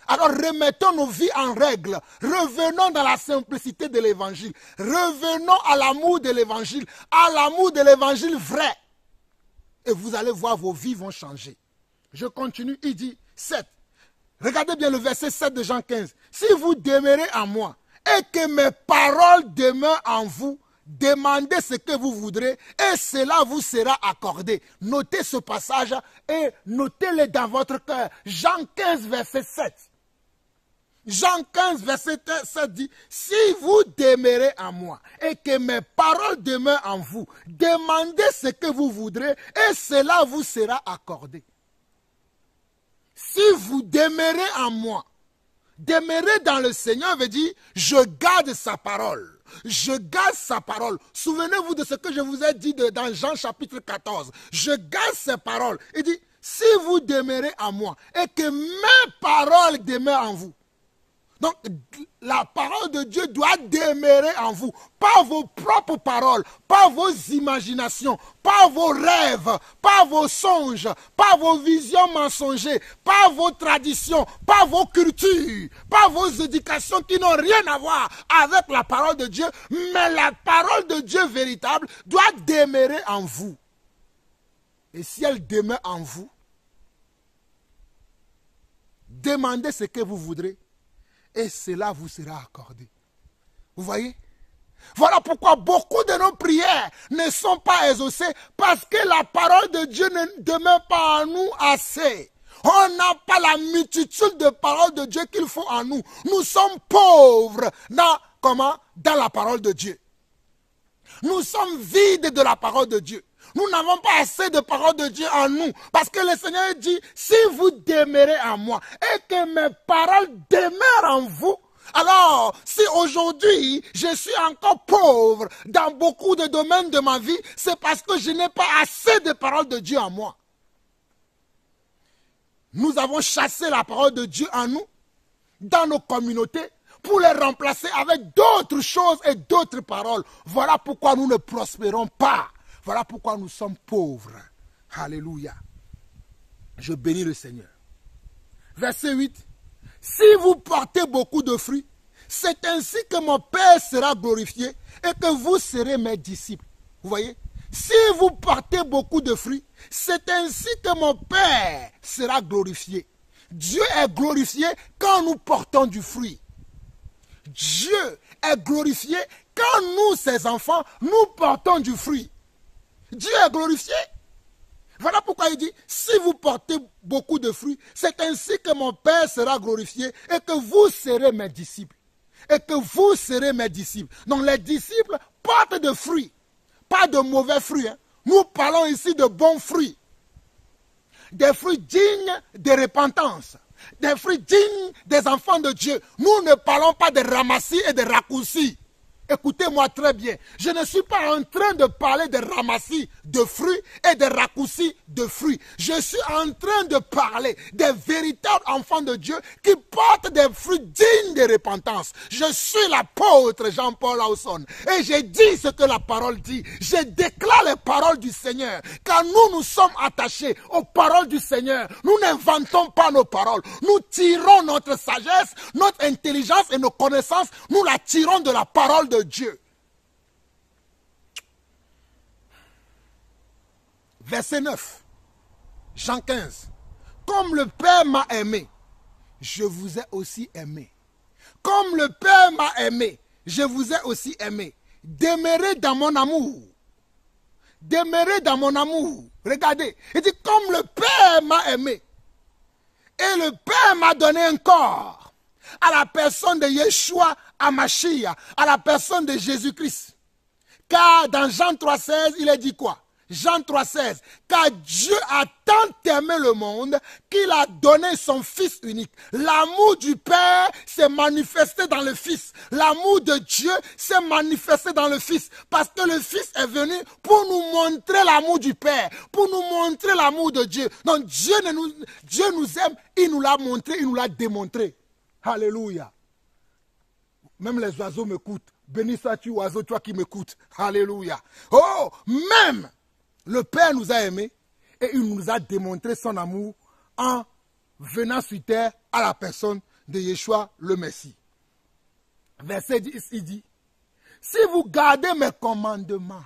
Alors remettons nos vies en règle. Revenons dans la simplicité de l'évangile. Revenons à l'amour de l'évangile. À l'amour de l'évangile vrai. Et vous allez voir, vos vies vont changer. Je continue, il dit 7. Regardez bien le verset 7 de Jean 15. Si vous demeurez en moi et que mes paroles demeurent en vous, demandez ce que vous voudrez et cela vous sera accordé. Notez ce passage et notez-le dans votre cœur. Jean 15, verset 7. Jean 15, verset 7 dit, si vous demeurez en moi et que mes paroles demeurent en vous, demandez ce que vous voudrez et cela vous sera accordé. Si vous demeurez en moi, demeurer dans le Seigneur veut dire, je garde sa parole. Je garde sa parole. Souvenez-vous de ce que je vous ai dit dans Jean chapitre 14. Je garde ses paroles. Il dit, si vous demeurez en moi et que mes paroles demeurent en vous. Donc, la parole de Dieu doit demeurer en vous. Pas vos propres paroles, pas vos imaginations, pas vos rêves, pas vos songes, pas vos visions mensongères, pas vos traditions, pas vos cultures, pas vos éducations qui n'ont rien à voir avec la parole de Dieu. Mais la parole de Dieu véritable doit demeurer en vous. Et si elle demeure en vous, demandez ce que vous voudrez. Et cela vous sera accordé. Vous voyez? Voilà pourquoi beaucoup de nos prières ne sont pas exaucées parce que la parole de Dieu ne demeure pas en nous assez. On n'a pas la multitude de paroles de Dieu qu'il faut en nous. Nous sommes pauvres dans la parole de Dieu. Nous sommes vides de la parole de Dieu. Nous n'avons pas assez de parole de Dieu en nous. Parce que le Seigneur dit, si vous demeurez en moi et que mes paroles demeurent en vous, alors si aujourd'hui je suis encore pauvre dans beaucoup de domaines de ma vie, c'est parce que je n'ai pas assez de parole de Dieu en moi. Nous avons chassé la parole de Dieu en nous, dans nos communautés, pour les remplacer avec d'autres choses et d'autres paroles. Voilà pourquoi nous ne prospérons pas. Voilà pourquoi nous sommes pauvres. Alléluia. Je bénis le Seigneur. Verset 8. Si vous portez beaucoup de fruits, c'est ainsi que mon Père sera glorifié et que vous serez mes disciples. Vous voyez? Si vous portez beaucoup de fruits, c'est ainsi que mon Père sera glorifié. Dieu est glorifié quand nous portons du fruit. Dieu est glorifié quand nous, ses enfants, nous portons du fruit. Dieu est glorifié. Voilà pourquoi il dit, si vous portez beaucoup de fruits, c'est ainsi que mon Père sera glorifié et que vous serez mes disciples. Et que vous serez mes disciples. Donc les disciples portent de fruits, pas de mauvais fruits. Hein. Nous parlons ici de bons fruits. Des fruits dignes de repentance. Des fruits dignes des enfants de Dieu. Nous ne parlons pas de ramassis et de raccourcis. Écoutez-moi très bien. Je ne suis pas en train de parler de ramassis de fruits et de raccourcis de fruits. Je suis en train de parler des véritables enfants de Dieu qui portent des fruits dignes de repentance. Je suis l'apôtre Jean-Paul Lawson et j'ai dit ce que la parole dit. Je déclare les paroles du Seigneur. Car nous sommes attachés aux paroles du Seigneur. Nous n'inventons pas nos paroles. Nous tirons notre sagesse, notre intelligence et nos connaissances. Nous la tirons de la parole de Dieu. Verset 9, Jean 15. Comme le Père m'a aimé, je vous ai aussi aimé. Comme le Père m'a aimé, je vous ai aussi aimé. Demeurez dans mon amour. Demeurez dans mon amour. Regardez, il dit comme le Père m'a aimé. Et le Père m'a donné un corps. À la personne de Yeshua Hamashiach, à la personne de Jésus-Christ. Car dans Jean 3,16, il est dit quoi? Jean 3,16, car Dieu a tant aimé le monde qu'il a donné son Fils unique. L'amour du Père s'est manifesté dans le Fils. L'amour de Dieu s'est manifesté dans le Fils. Parce que le Fils est venu pour nous montrer l'amour du Père, pour nous montrer l'amour de Dieu. Donc Dieu nous aime, il nous l'a montré, il nous l'a démontré. Alléluia. Même les oiseaux m'écoutent. Béni sois-tu, oiseau, toi qui m'écoutes. Alléluia. Oh, même le Père nous a aimés et il nous a démontré son amour en venant sur terre à la personne de Yeshua le Messie. Verset 10, il dit, si vous gardez mes commandements,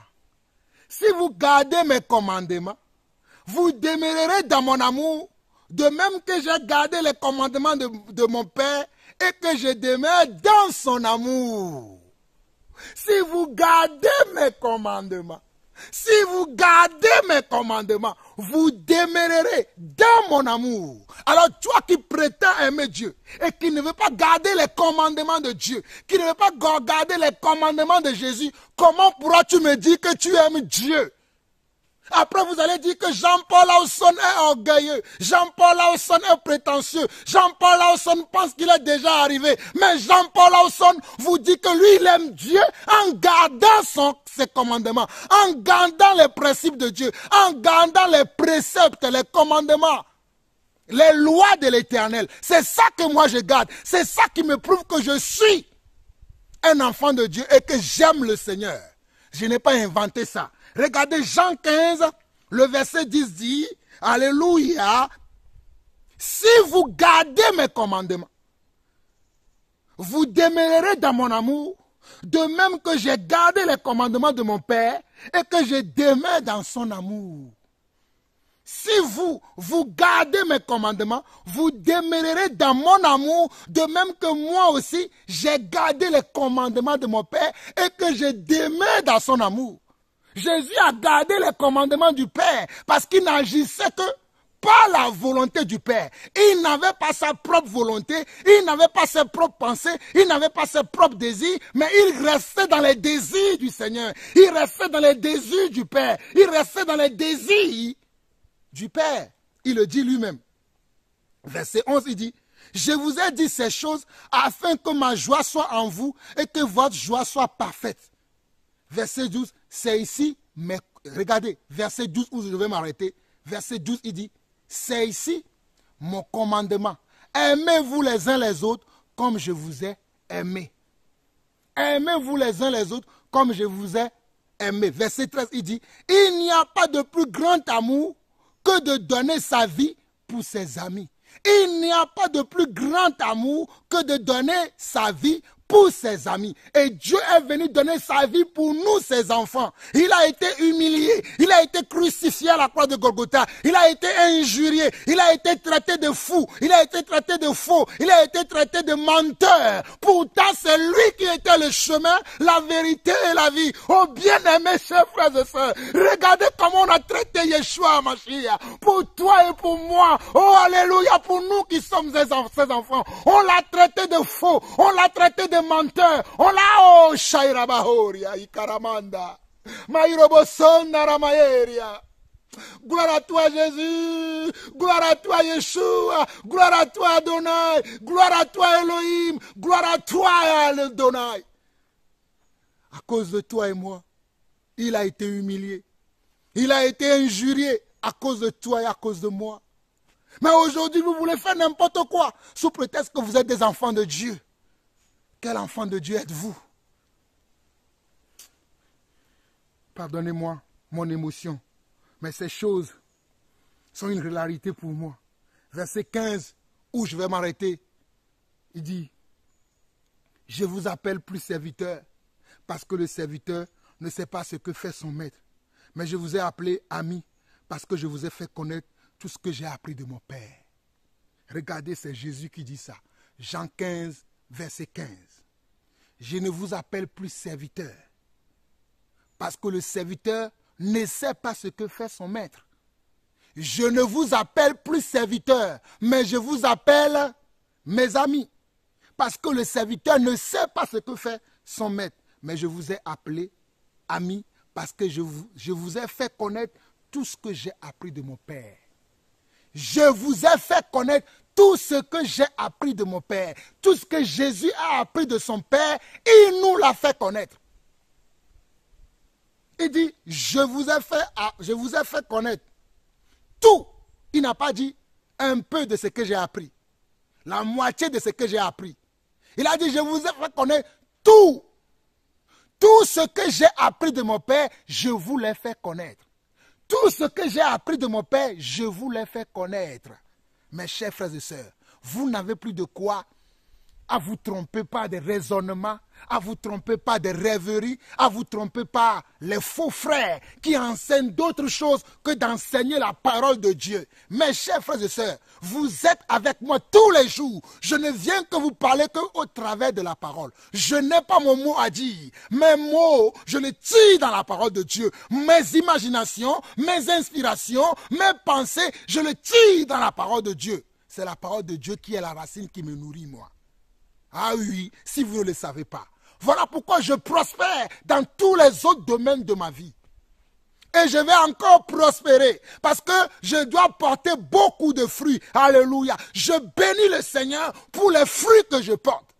vous demeurerez dans mon amour, de même que j'ai gardé les commandements de mon Père et que je demeure dans son amour. Si vous gardez mes commandements, vous demeurerez dans mon amour. Alors toi qui prétends aimer Dieu et qui ne veux pas garder les commandements de Dieu, qui ne veux pas garder les commandements de Jésus, comment pourras-tu me dire que tu aimes Dieu? Après, vous allez dire que Jean-Paul Lawson est orgueilleux, Jean-Paul Lawson est prétentieux, Jean-Paul Lawson pense qu'il est déjà arrivé. Mais Jean-Paul Lawson vous dit que lui, il aime Dieu en gardant ses commandements, en gardant les principes de Dieu, en gardant les préceptes, les commandements, les lois de l'Éternel. C'est ça que moi je garde. C'est ça qui me prouve que je suis un enfant de Dieu et que j'aime le Seigneur. Je n'ai pas inventé ça. Regardez Jean 15, le verset 10 dit, alléluia, si vous gardez mes commandements, vous demeurerez dans mon amour, de même que j'ai gardé les commandements de mon Père et que je demeure dans son amour. Si vous gardez mes commandements, vous demeurerez dans mon amour, de même que moi aussi, j'ai gardé les commandements de mon Père et que je demeure dans son amour. Jésus a gardé les commandements du Père parce qu'il n'agissait que par la volonté du Père. Il n'avait pas sa propre volonté, il n'avait pas ses propres pensées, il n'avait pas ses propres désirs, mais il restait dans les désirs du Seigneur. Il restait dans les désirs du Père. Il restait dans les désirs du Père. Il le dit lui-même. Verset 11, il dit, je vous ai dit ces choses afin que ma joie soit en vous et que votre joie soit parfaite. Verset 12, c'est ici, mais regardez, verset 12 où je vais m'arrêter. Verset 12, il dit, c'est ici mon commandement. Aimez-vous les uns les autres comme je vous ai aimé. Aimez-vous les uns les autres comme je vous ai aimé. Verset 13, il dit, il n'y a pas de plus grand amour que de donner sa vie pour ses amis. Il n'y a pas de plus grand amour que de donner sa vie pour ses amis. Et Dieu est venu donner sa vie pour nous, ses enfants. Il a été humilié, il a été crucifié à la croix de Golgotha, il a été injurié, il a été traité de fou, il a été traité de faux, il a été traité de menteur. Pourtant, c'est lui qui était le chemin, la vérité et la vie. Oh bien-aimés, chers frères et sœurs, regardez comment on a traité Yeshua Mashiach. Pour toi et pour moi, oh alléluia, pour nous qui sommes ses enfants. On l'a traité de faux, on l'a traité de menteur, on l'a, oh Shairabahoria, Ikaramanda, Mairobosona Ramayeria. Gloire à toi Jésus, gloire à toi Yeshua, gloire à toi Adonai, gloire à toi Elohim, gloire à toi Adonai. À cause de toi et moi, il a été humilié, il a été injurié à cause de toi et à cause de moi. Mais aujourd'hui, vous voulez faire n'importe quoi, sous prétexte que vous êtes des enfants de Dieu. Quel enfant de Dieu êtes-vous? Pardonnez-moi mon émotion, mais ces choses sont une réalité pour moi. Verset 15, où je vais m'arrêter, il dit, « Je vous appelle plus serviteur, parce que le serviteur ne sait pas ce que fait son maître. Mais je vous ai appelé ami, parce que je vous ai fait connaître tout ce que j'ai appris de mon Père. » Regardez, c'est Jésus qui dit ça. Jean 15, verset 15. « Je ne vous appelle plus serviteur, parce que le serviteur ne sait pas ce que fait son maître. Je ne vous appelle plus serviteur, mais je vous appelle mes amis, parce que le serviteur ne sait pas ce que fait son maître. Mais je vous ai appelé amis, parce que je vous ai fait connaître tout ce que j'ai appris de mon Père. Je vous ai fait connaître tout ce que j'ai appris de mon Père. Tout ce que Jésus a appris de son Père, il nous l'a fait connaître. Il dit, je vous ai fait connaître tout. Il n'a pas dit un peu de ce que j'ai appris. La moitié de ce que j'ai appris. Il a dit, je vous ai fait connaître tout. Tout ce que j'ai appris de mon Père, je vous l'ai fait connaître. Tout ce que j'ai appris de mon Père, je vous l'ai fait connaître. Mes chers frères et sœurs, vous n'avez plus de quoi à vous tromper par des raisonnements, à vous tromper par des rêveries, à vous tromper par les faux frères qui enseignent d'autres choses que d'enseigner la parole de Dieu. Mes chers frères et sœurs, vous êtes avec moi tous les jours. Je ne viens que vous parler qu'au travers de la parole. Je n'ai pas mon mot à dire. Mes mots, je les tire dans la parole de Dieu. Mes imaginations, mes inspirations, mes pensées, je les tire dans la parole de Dieu. C'est la parole de Dieu qui est la racine qui me nourrit, moi. Ah oui, si vous ne le savez pas. Voilà pourquoi je prospère dans tous les autres domaines de ma vie. Et je vais encore prospérer parce que je dois porter beaucoup de fruits. Alléluia. Je bénis le Seigneur pour les fruits que je porte.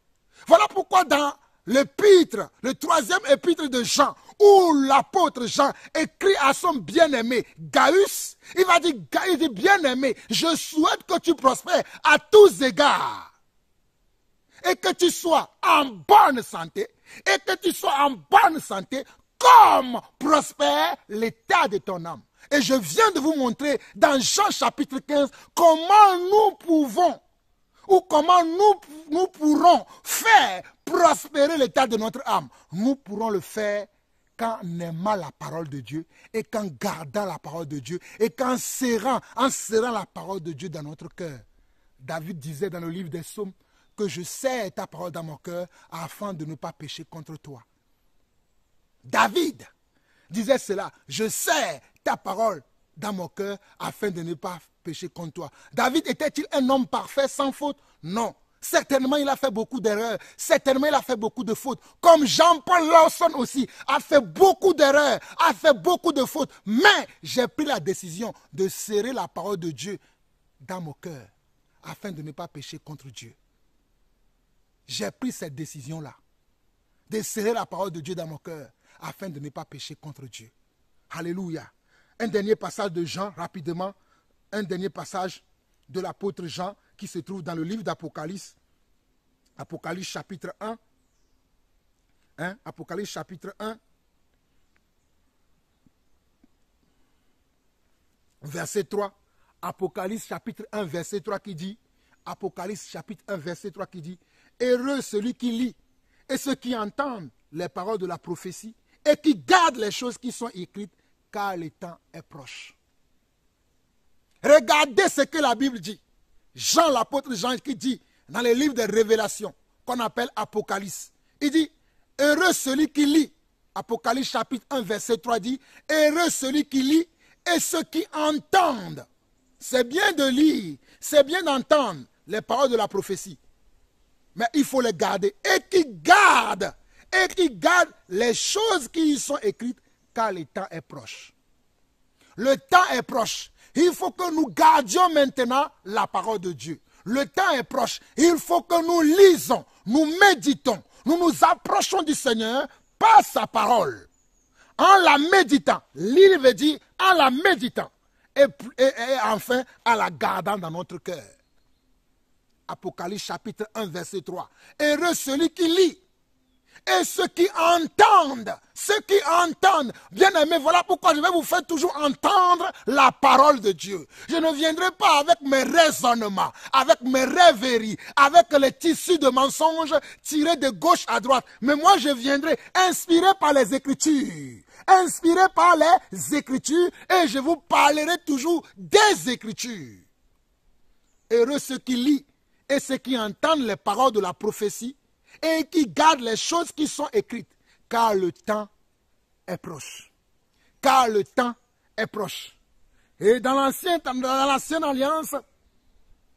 Voilà pourquoi dans l'épître, le 3e épître de Jean, où l'apôtre Jean écrit à son bien-aimé Gaius, il va dire, bien-aimé, je souhaite que tu prospères à tous égards. Et que tu sois en bonne santé, et que tu sois en bonne santé, comme prospère l'état de ton âme. Et je viens de vous montrer dans Jean chapitre 15 comment nous pouvons, ou comment nous pourrons faire prospérer l'état de notre âme. Nous pourrons le faire qu'en aimant la parole de Dieu, et qu'en gardant la parole de Dieu, et qu'en serrant la parole de Dieu dans notre cœur. David disait dans le livre des Psaumes, que je serre ta parole dans mon cœur afin de ne pas pécher contre toi. David disait cela, je serre ta parole dans mon cœur afin de ne pas pécher contre toi. David était-il un homme parfait sans faute? Non. Certainement, il a fait beaucoup d'erreurs. Certainement, il a fait beaucoup de fautes. Comme Jean-Paul Lawson aussi a fait beaucoup d'erreurs, a fait beaucoup de fautes. Mais j'ai pris la décision de serrer la parole de Dieu dans mon cœur afin de ne pas pécher contre Dieu. J'ai pris cette décision-là, de serrer la parole de Dieu dans mon cœur, afin de ne pas pécher contre Dieu. Alléluia. Un dernier passage de Jean, rapidement, un dernier passage de l'apôtre Jean, qui se trouve dans le livre d'Apocalypse, Apocalypse chapitre 1, Apocalypse chapitre 1, verset 3, Apocalypse chapitre 1, verset 3 qui dit, Apocalypse chapitre 1, verset 3 qui dit, heureux celui qui lit et ceux qui entendent les paroles de la prophétie et qui gardent les choses qui sont écrites, car le temps est proche. Regardez ce que la Bible dit. Jean, l'apôtre Jean, qui dit dans les livres de Révélation, qu'on appelle Apocalypse, il dit, heureux celui qui lit. Apocalypse chapitre 1, verset 3 dit, heureux celui qui lit et ceux qui entendent. C'est bien de lire, c'est bien d'entendre les paroles de la prophétie. Mais il faut les garder. Et qui gardent les choses qui y sont écrites, car le temps est proche. Le temps est proche. Il faut que nous gardions maintenant la parole de Dieu. Le temps est proche. Il faut que nous lisons, nous méditons, nous nous approchons du Seigneur par sa parole. En la méditant, lire veut dire en la méditant. Et enfin, en la gardant dans notre cœur. Apocalypse chapitre 1, verset 3. Heureux celui qui lit. Et ceux qui entendent, bien aimés, voilà pourquoi je vais vous faire toujours entendre la parole de Dieu. Je ne viendrai pas avec mes raisonnements, avec mes rêveries, avec les tissus de mensonges tirés de gauche à droite. Mais moi, je viendrai inspiré par les Écritures. Inspiré par les Écritures, et je vous parlerai toujours des Écritures. Heureux ceux qui lisent et ceux qui entendent les paroles de la prophétie, et qui gardent les choses qui sont écrites, car le temps est proche. Car le temps est proche. Et dans l'ancienne alliance,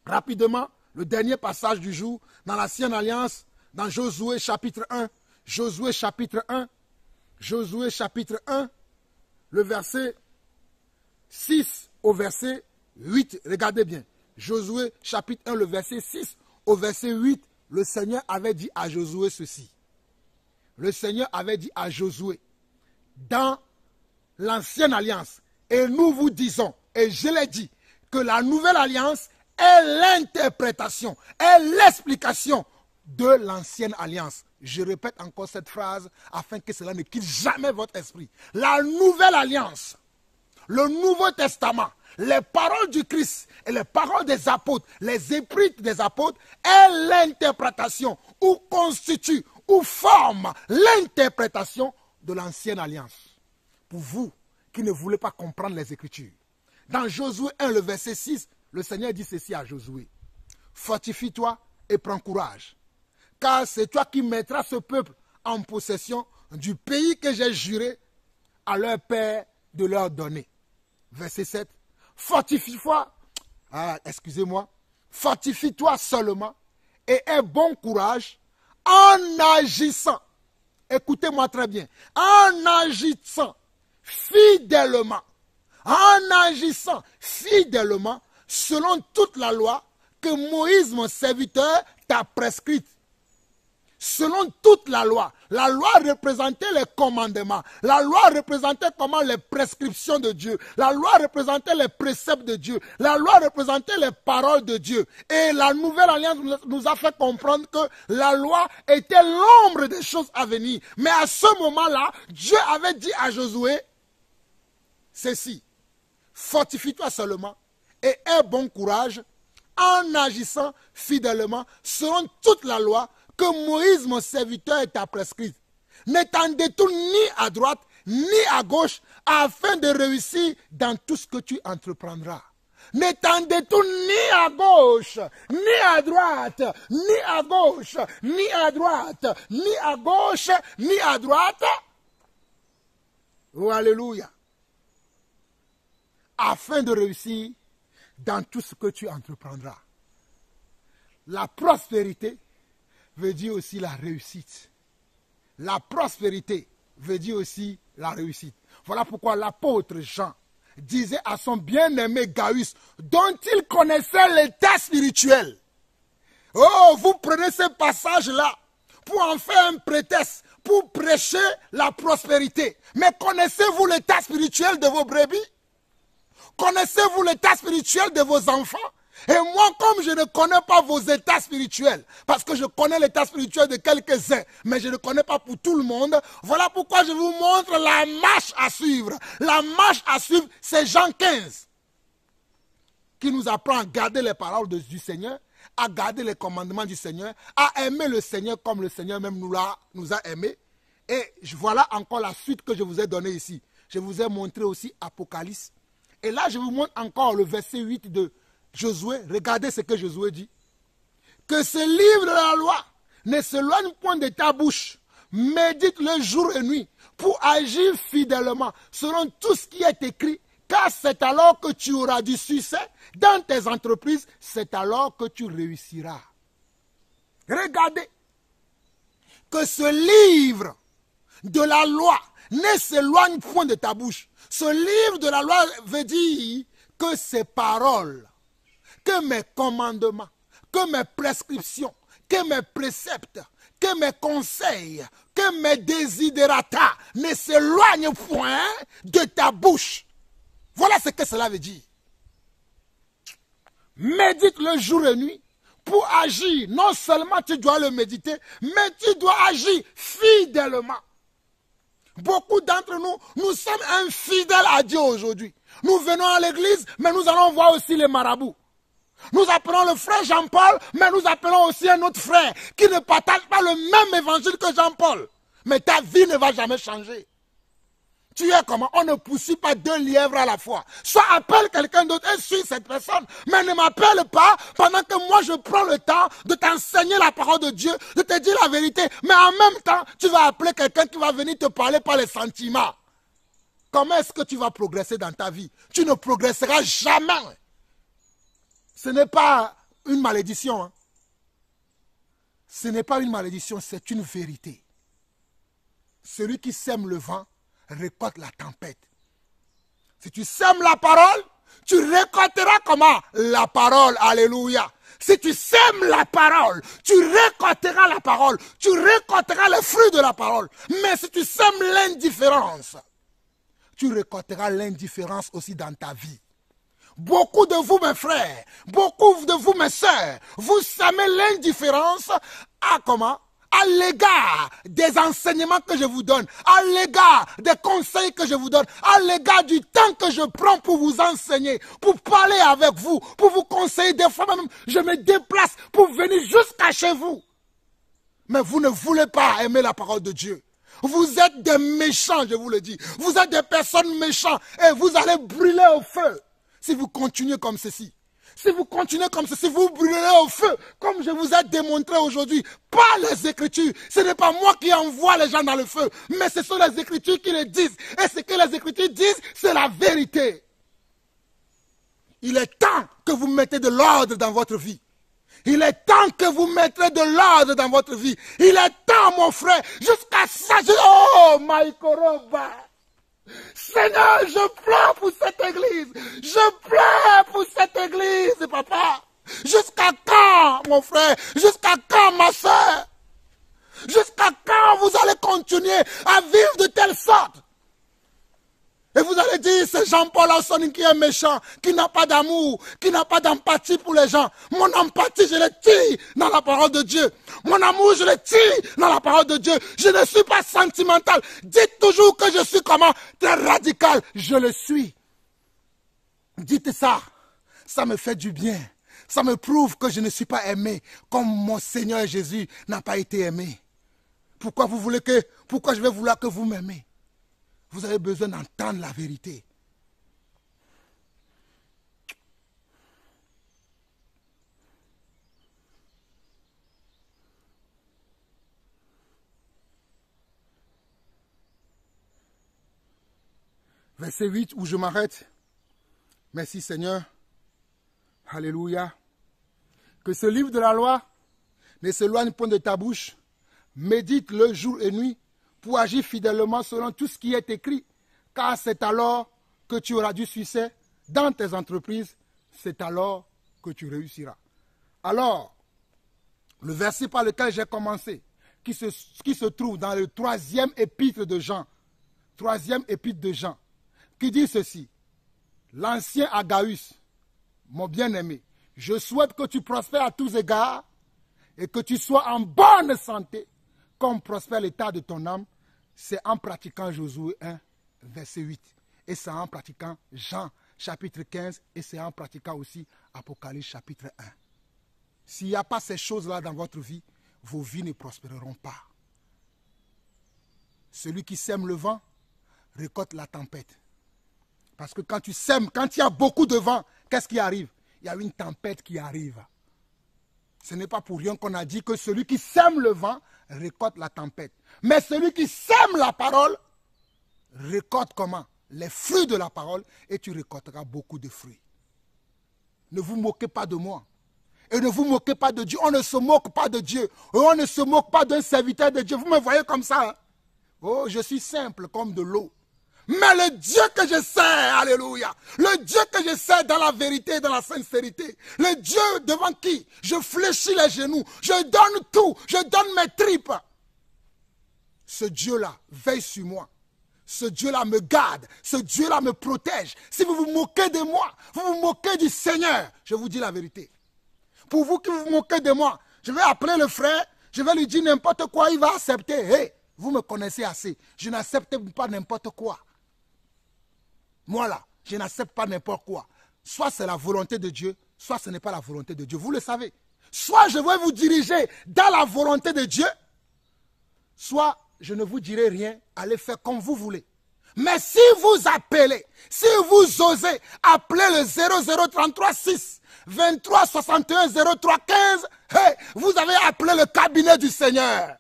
rapidement, le dernier passage du jour, dans l'ancienne alliance, dans Josué chapitre 1, Josué chapitre 1, le verset 6 au verset 8, regardez bien. Josué chapitre 1, le verset 6 au verset 8, le Seigneur avait dit à Josué ceci. Le Seigneur avait dit à Josué, dans l'ancienne alliance, et nous vous disons, et je l'ai dit, que la nouvelle alliance est l'interprétation, est l'explication de l'ancienne alliance. Je répète encore cette phrase afin que cela ne quitte jamais votre esprit. La nouvelle alliance, le Nouveau Testament, les paroles du Christ et les paroles des apôtres, les épîtres des apôtres, est l'interprétation ou constitue ou forme l'interprétation de l'ancienne alliance. Pour vous qui ne voulez pas comprendre les Écritures, dans Josué 1, le verset 6, le Seigneur dit ceci à Josué. Fortifie-toi et prends courage, car c'est toi qui mettras ce peuple en possession du pays que j'ai juré à leur père de leur donner. Verset 7. Fortifie-toi, fortifie-toi seulement et aie bon courage en agissant. Écoutez-moi très bien. En agissant fidèlement. En agissant fidèlement selon toute la loi que Moïse, mon serviteur, t'a prescrite. Selon toute la loi représentait les commandements. La loi représentait comment les prescriptions de Dieu. La loi représentait les préceptes de Dieu. La loi représentait les paroles de Dieu. Et la nouvelle alliance nous a fait comprendre que la loi était l'ombre des choses à venir. Mais à ce moment-là, Dieu avait dit à Josué, ceci, fortifie-toi seulement et aie bon courage en agissant fidèlement selon toute la loi que Moïse, mon serviteur, t'a prescrite. Ne t'en détourne ni à droite, ni à gauche, afin de réussir dans tout ce que tu entreprendras. Ne t'en détourne ni à gauche, ni à droite, ni à gauche, ni à droite, ni à gauche, ni à droite. Oh, alléluia. Afin de réussir dans tout ce que tu entreprendras. La prospérité veut dire aussi la réussite. La prospérité veut dire aussi la réussite. Voilà pourquoi l'apôtre Jean disait à son bien-aimé Gaius, dont il connaissait l'état spirituel. Oh, vous prenez ce passage-là pour en faire un prétexte, pour prêcher la prospérité. Mais connaissez-vous l'état spirituel de vos brebis? Connaissez-vous l'état spirituel de vos enfants? Et moi, comme je ne connais pas vos états spirituels, parce que je connais l'état spirituel de quelques-uns, mais je ne connais pas pour tout le monde, voilà pourquoi je vous montre la marche à suivre. La marche à suivre, c'est Jean 15, qui nous apprend à garder les paroles du Seigneur, à garder les commandements du Seigneur, à aimer le Seigneur comme le Seigneur même nous a aimés. Et voilà encore la suite que je vous ai donnée ici. Je vous ai montré aussi Apocalypse. Et là, je vous montre encore le verset 8 de Josué. Regardez ce que Josué dit. Que ce livre de la loi ne s'éloigne point de ta bouche. Médite-le jour et nuit pour agir fidèlement selon tout ce qui est écrit. Car c'est alors que tu auras du succès dans tes entreprises. C'est alors que tu réussiras. Regardez. Que ce livre de la loi ne s'éloigne point de ta bouche. Ce livre de la loi veut dire que ces paroles, que mes commandements, que mes prescriptions, que mes préceptes, que mes conseils, que mes desiderata ne s'éloignent point de ta bouche. Voilà ce que cela veut dire. Médite le jour et nuit pour agir. Non seulement tu dois le méditer, mais tu dois agir fidèlement. Beaucoup d'entre nous, nous sommes infidèles à Dieu aujourd'hui. Nous venons à l'église, mais nous allons voir aussi les marabouts. Nous appelons le frère Jean-Paul, mais nous appelons aussi un autre frère qui ne partage pas le même évangile que Jean-Paul. Mais ta vie ne va jamais changer. Tu es comment? On ne poursuit pas deux lièvres à la fois. Soit appelle quelqu'un d'autre et suis cette personne. Mais ne m'appelle pas pendant que moi je prends le temps de t'enseigner la parole de Dieu, de te dire la vérité. Mais en même temps, tu vas appeler quelqu'un qui va venir te parler par les sentiments. Comment est-ce que tu vas progresser dans ta vie? Tu ne progresseras jamais. Ce n'est pas une malédiction. Hein. Ce n'est pas une malédiction, c'est une vérité. Celui qui sème le vent récolte la tempête. Si tu sèmes la parole, tu récolteras comment? La parole. Alléluia. Si tu sèmes la parole, tu récolteras la parole. Tu récolteras les fruits de la parole. Mais si tu sèmes l'indifférence, tu récolteras l'indifférence aussi dans ta vie. Beaucoup de vous, mes frères, beaucoup de vous, mes sœurs, vous semez l'indifférence à comment? À l'égard des enseignements que je vous donne, à l'égard des conseils que je vous donne, à l'égard du temps que je prends pour vous enseigner, pour parler avec vous, pour vous conseiller. Des fois même, je me déplace pour venir jusqu'à chez vous. Mais vous ne voulez pas aimer la parole de Dieu. Vous êtes des méchants, je vous le dis. Vous êtes des personnes méchantes et vous allez brûler au feu si vous continuez comme ceci. Si vous continuez comme ceci, vous brûlerez au feu, comme je vous ai démontré aujourd'hui, par les Écritures. Ce n'est pas moi qui envoie les gens dans le feu, mais ce sont les Écritures qui le disent. Et ce que les Écritures disent, c'est la vérité. Il est temps que vous mettez de l'ordre dans votre vie. Il est temps que vous mettrez de l'ordre dans votre vie. Il est temps, mon frère, jusqu'à ça. Oh, Maïkoroba. Seigneur, je pleure pour cette église. Je pleure pour cette église, papa. Jusqu'à quand, mon frère? Jusqu'à quand, ma soeur? Jusqu'à quand vous allez continuer à vivre de telle sorte? Et vous allez dire, c'est Jean-Paul Ausson qui est méchant, qui n'a pas d'amour, qui n'a pas d'empathie pour les gens. Mon empathie, je l'ai tire dans la parole de Dieu. Mon amour, je le tire dans la parole de Dieu. Je ne suis pas sentimental. Dites toujours que je suis comment? Très radical. Je le suis. Dites ça. Ça me fait du bien. Ça me prouve que je ne suis pas aimé comme mon Seigneur Jésus n'a pas été aimé. Pourquoi je vais vouloir que vous m'aimez? Vous avez besoin d'entendre la vérité. Verset 8 où je m'arrête. Merci Seigneur. Alléluia. Que ce livre de la loi ne s'éloigne point de ta bouche. Médite-le jour et nuit pour agir fidèlement selon tout ce qui est écrit. Car c'est alors que tu auras du succès dans tes entreprises. C'est alors que tu réussiras. Alors, le verset par lequel j'ai commencé, qui se trouve dans le 3e épître de Jean, 3e épître de Jean, qui dit ceci. L'ancien Agaïus, mon bien-aimé, je souhaite que tu prospères à tous égards et que tu sois en bonne santé, comme prospère l'état de ton âme. C'est en pratiquant Josué 1, verset 8. Et c'est en pratiquant Jean, chapitre 15, et c'est en pratiquant aussi Apocalypse, chapitre 1. S'il n'y a pas ces choses-là dans votre vie, vos vies ne prospéreront pas. Celui qui sème le vent, récolte la tempête. Parce que quand tu sèmes, quand il y a beaucoup de vent, qu'est-ce qui arrive? Il y a une tempête qui arrive. Ce n'est pas pour rien qu'on a dit que celui qui sème le vent récolte la tempête. Mais celui qui sème la parole récolte comment? Les fruits de la parole, et tu récolteras beaucoup de fruits. Ne vous moquez pas de moi. Et ne vous moquez pas de Dieu. On ne se moque pas de Dieu. Et on ne se moque pas d'un serviteur de Dieu. Vous me voyez comme ça. Hein? Oh, je suis simple comme de l'eau. Mais le Dieu que je sers, alléluia, le Dieu que je sers dans la vérité et dans la sincérité, le Dieu devant qui je fléchis les genoux, je donne tout, je donne mes tripes. Ce Dieu-là veille sur moi. Ce Dieu-là me garde, ce Dieu-là me protège. Si vous vous moquez de moi, vous vous moquez du Seigneur, je vous dis la vérité. Pour vous qui vous moquez de moi, je vais appeler le frère, je vais lui dire n'importe quoi, il va accepter. Hey, vous me connaissez assez, je n'accepte pas n'importe quoi. Moi là, je n'accepte pas n'importe quoi. Soit c'est la volonté de Dieu, soit ce n'est pas la volonté de Dieu. Vous le savez. Soit je vais vous diriger dans la volonté de Dieu, soit je ne vous dirai rien, allez faire comme vous voulez. Mais si vous appelez, si vous osez appeler le 0033 6 23 61 03 15, hey, vous avez appelé le cabinet du Seigneur.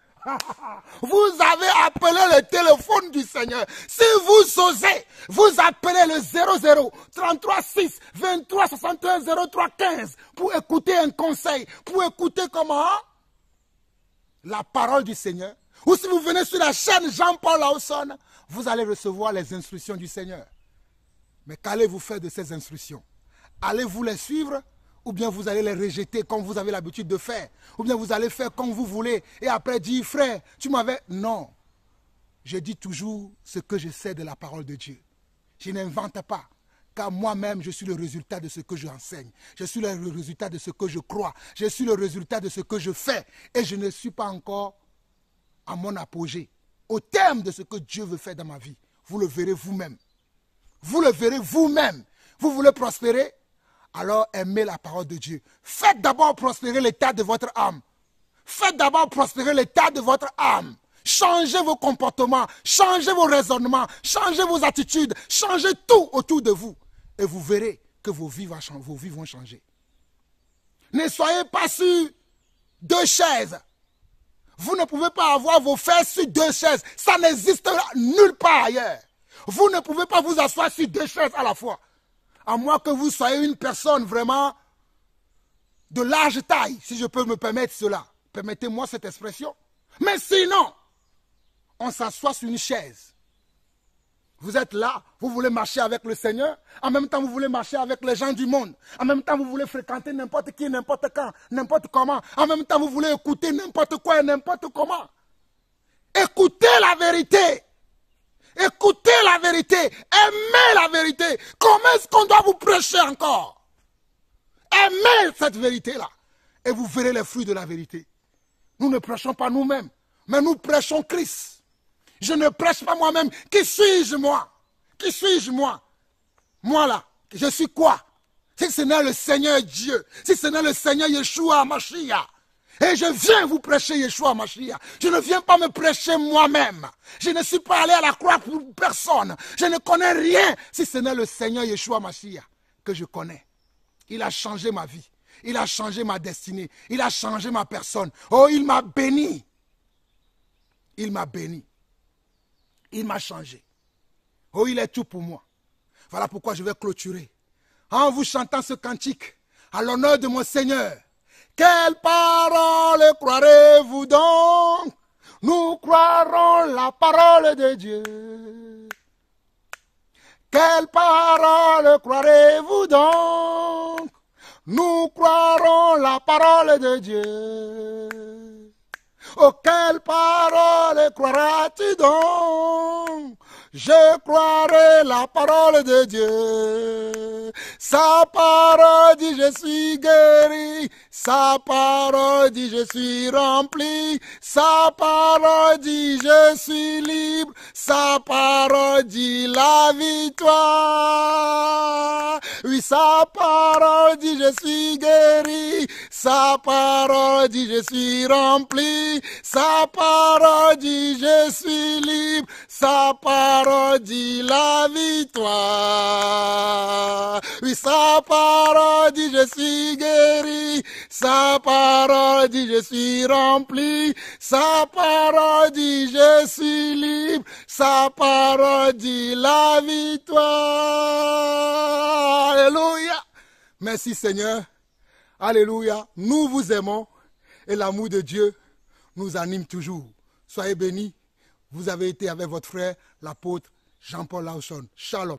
Vous avez appelé le téléphone du Seigneur. Si vous osez, vous appelez le 00 33 6 23 61 03 15 pour écouter un conseil, pour écouter comment la parole du Seigneur. Ou si vous venez sur la chaîne Jean-Paul Lawson, vous allez recevoir les instructions du Seigneur. Mais qu'allez-vous faire de ces instructions? Allez-vous les suivre? Ou bien vous allez les rejeter comme vous avez l'habitude de faire? Ou bien vous allez faire comme vous voulez et après dire, frère, tu m'avais... Non. Je dis toujours ce que je sais de la parole de Dieu. Je n'invente pas. Car moi-même, je suis le résultat de ce que j'enseigne. Je suis le résultat de ce que je crois. Je suis le résultat de ce que je fais. Et je ne suis pas encore à mon apogée. Au terme de ce que Dieu veut faire dans ma vie. Vous le verrez vous-même. Vous le verrez vous-même. Vous voulez prospérer? Alors aimez la parole de Dieu. Faites d'abord prospérer l'état de votre âme. Faites d'abord prospérer l'état de votre âme. Changez vos comportements, changez vos raisonnements, changez vos attitudes, changez tout autour de vous. Et vous verrez que vos vies vont changer. Ne soyez pas sur deux chaises. Vous ne pouvez pas avoir vos fesses sur deux chaises. Ça n'existe nulle part ailleurs. Vous ne pouvez pas vous asseoir sur deux chaises à la fois. À moins que vous soyez une personne vraiment de large taille, si je peux me permettre cela. Permettez-moi cette expression. Mais sinon, on s'assoit sur une chaise. Vous êtes là, vous voulez marcher avec le Seigneur, en même temps vous voulez marcher avec les gens du monde, en même temps vous voulez fréquenter n'importe qui, n'importe quand, n'importe comment, en même temps vous voulez écouter n'importe quoi et n'importe comment. Écoutez la vérité. Écoutez la vérité, aimez la vérité. Comment est-ce qu'on doit vous prêcher encore? Aimez cette vérité-là et vous verrez les fruits de la vérité. Nous ne prêchons pas nous-mêmes, mais nous prêchons Christ. Je ne prêche pas moi-même. Qui suis-je moi? Qui suis-je moi? Moi là, je suis quoi? Si ce n'est le Seigneur Dieu, si ce n'est le Seigneur Yeshua Mashiach. Et je viens vous prêcher Yeshua Mashiach. Je ne viens pas me prêcher moi-même. Je ne suis pas allé à la croix pour personne. Je ne connais rien si ce n'est le Seigneur Yeshua Mashiach que je connais. Il a changé ma vie. Il a changé ma destinée. Il a changé ma personne. Oh, il m'a béni. Il m'a béni. Il m'a changé. Oh, il est tout pour moi. Voilà pourquoi je vais clôturer en vous chantant ce cantique à l'honneur de mon Seigneur. Quelle parole croirez-vous donc? Nous croirons la parole de Dieu. Quelle parole croirez-vous donc? Nous croirons la parole de Dieu. Oh, quelle parole croiras-tu donc? Je croirai la parole de Dieu. Sa parole dit je suis guéri. Sa parole dit je suis rempli. Sa parole dit je suis libre. Sa parole dit la victoire. Oui, sa parole dit je suis guéri. Sa parole dit je suis rempli. Sa parole dit je suis libre. Sa parole dit la victoire. Oui, sa parole dit je suis guéri. Sa parole dit je suis rempli. Sa parole dit je suis libre. Sa parole dit la victoire. Alléluia. Merci Seigneur. Alléluia. Nous vous aimons et l'amour de Dieu nous anime toujours. Soyez bénis. Vous avez été avec votre frère, l'apôtre Jean-Paul Lawson. Shalom.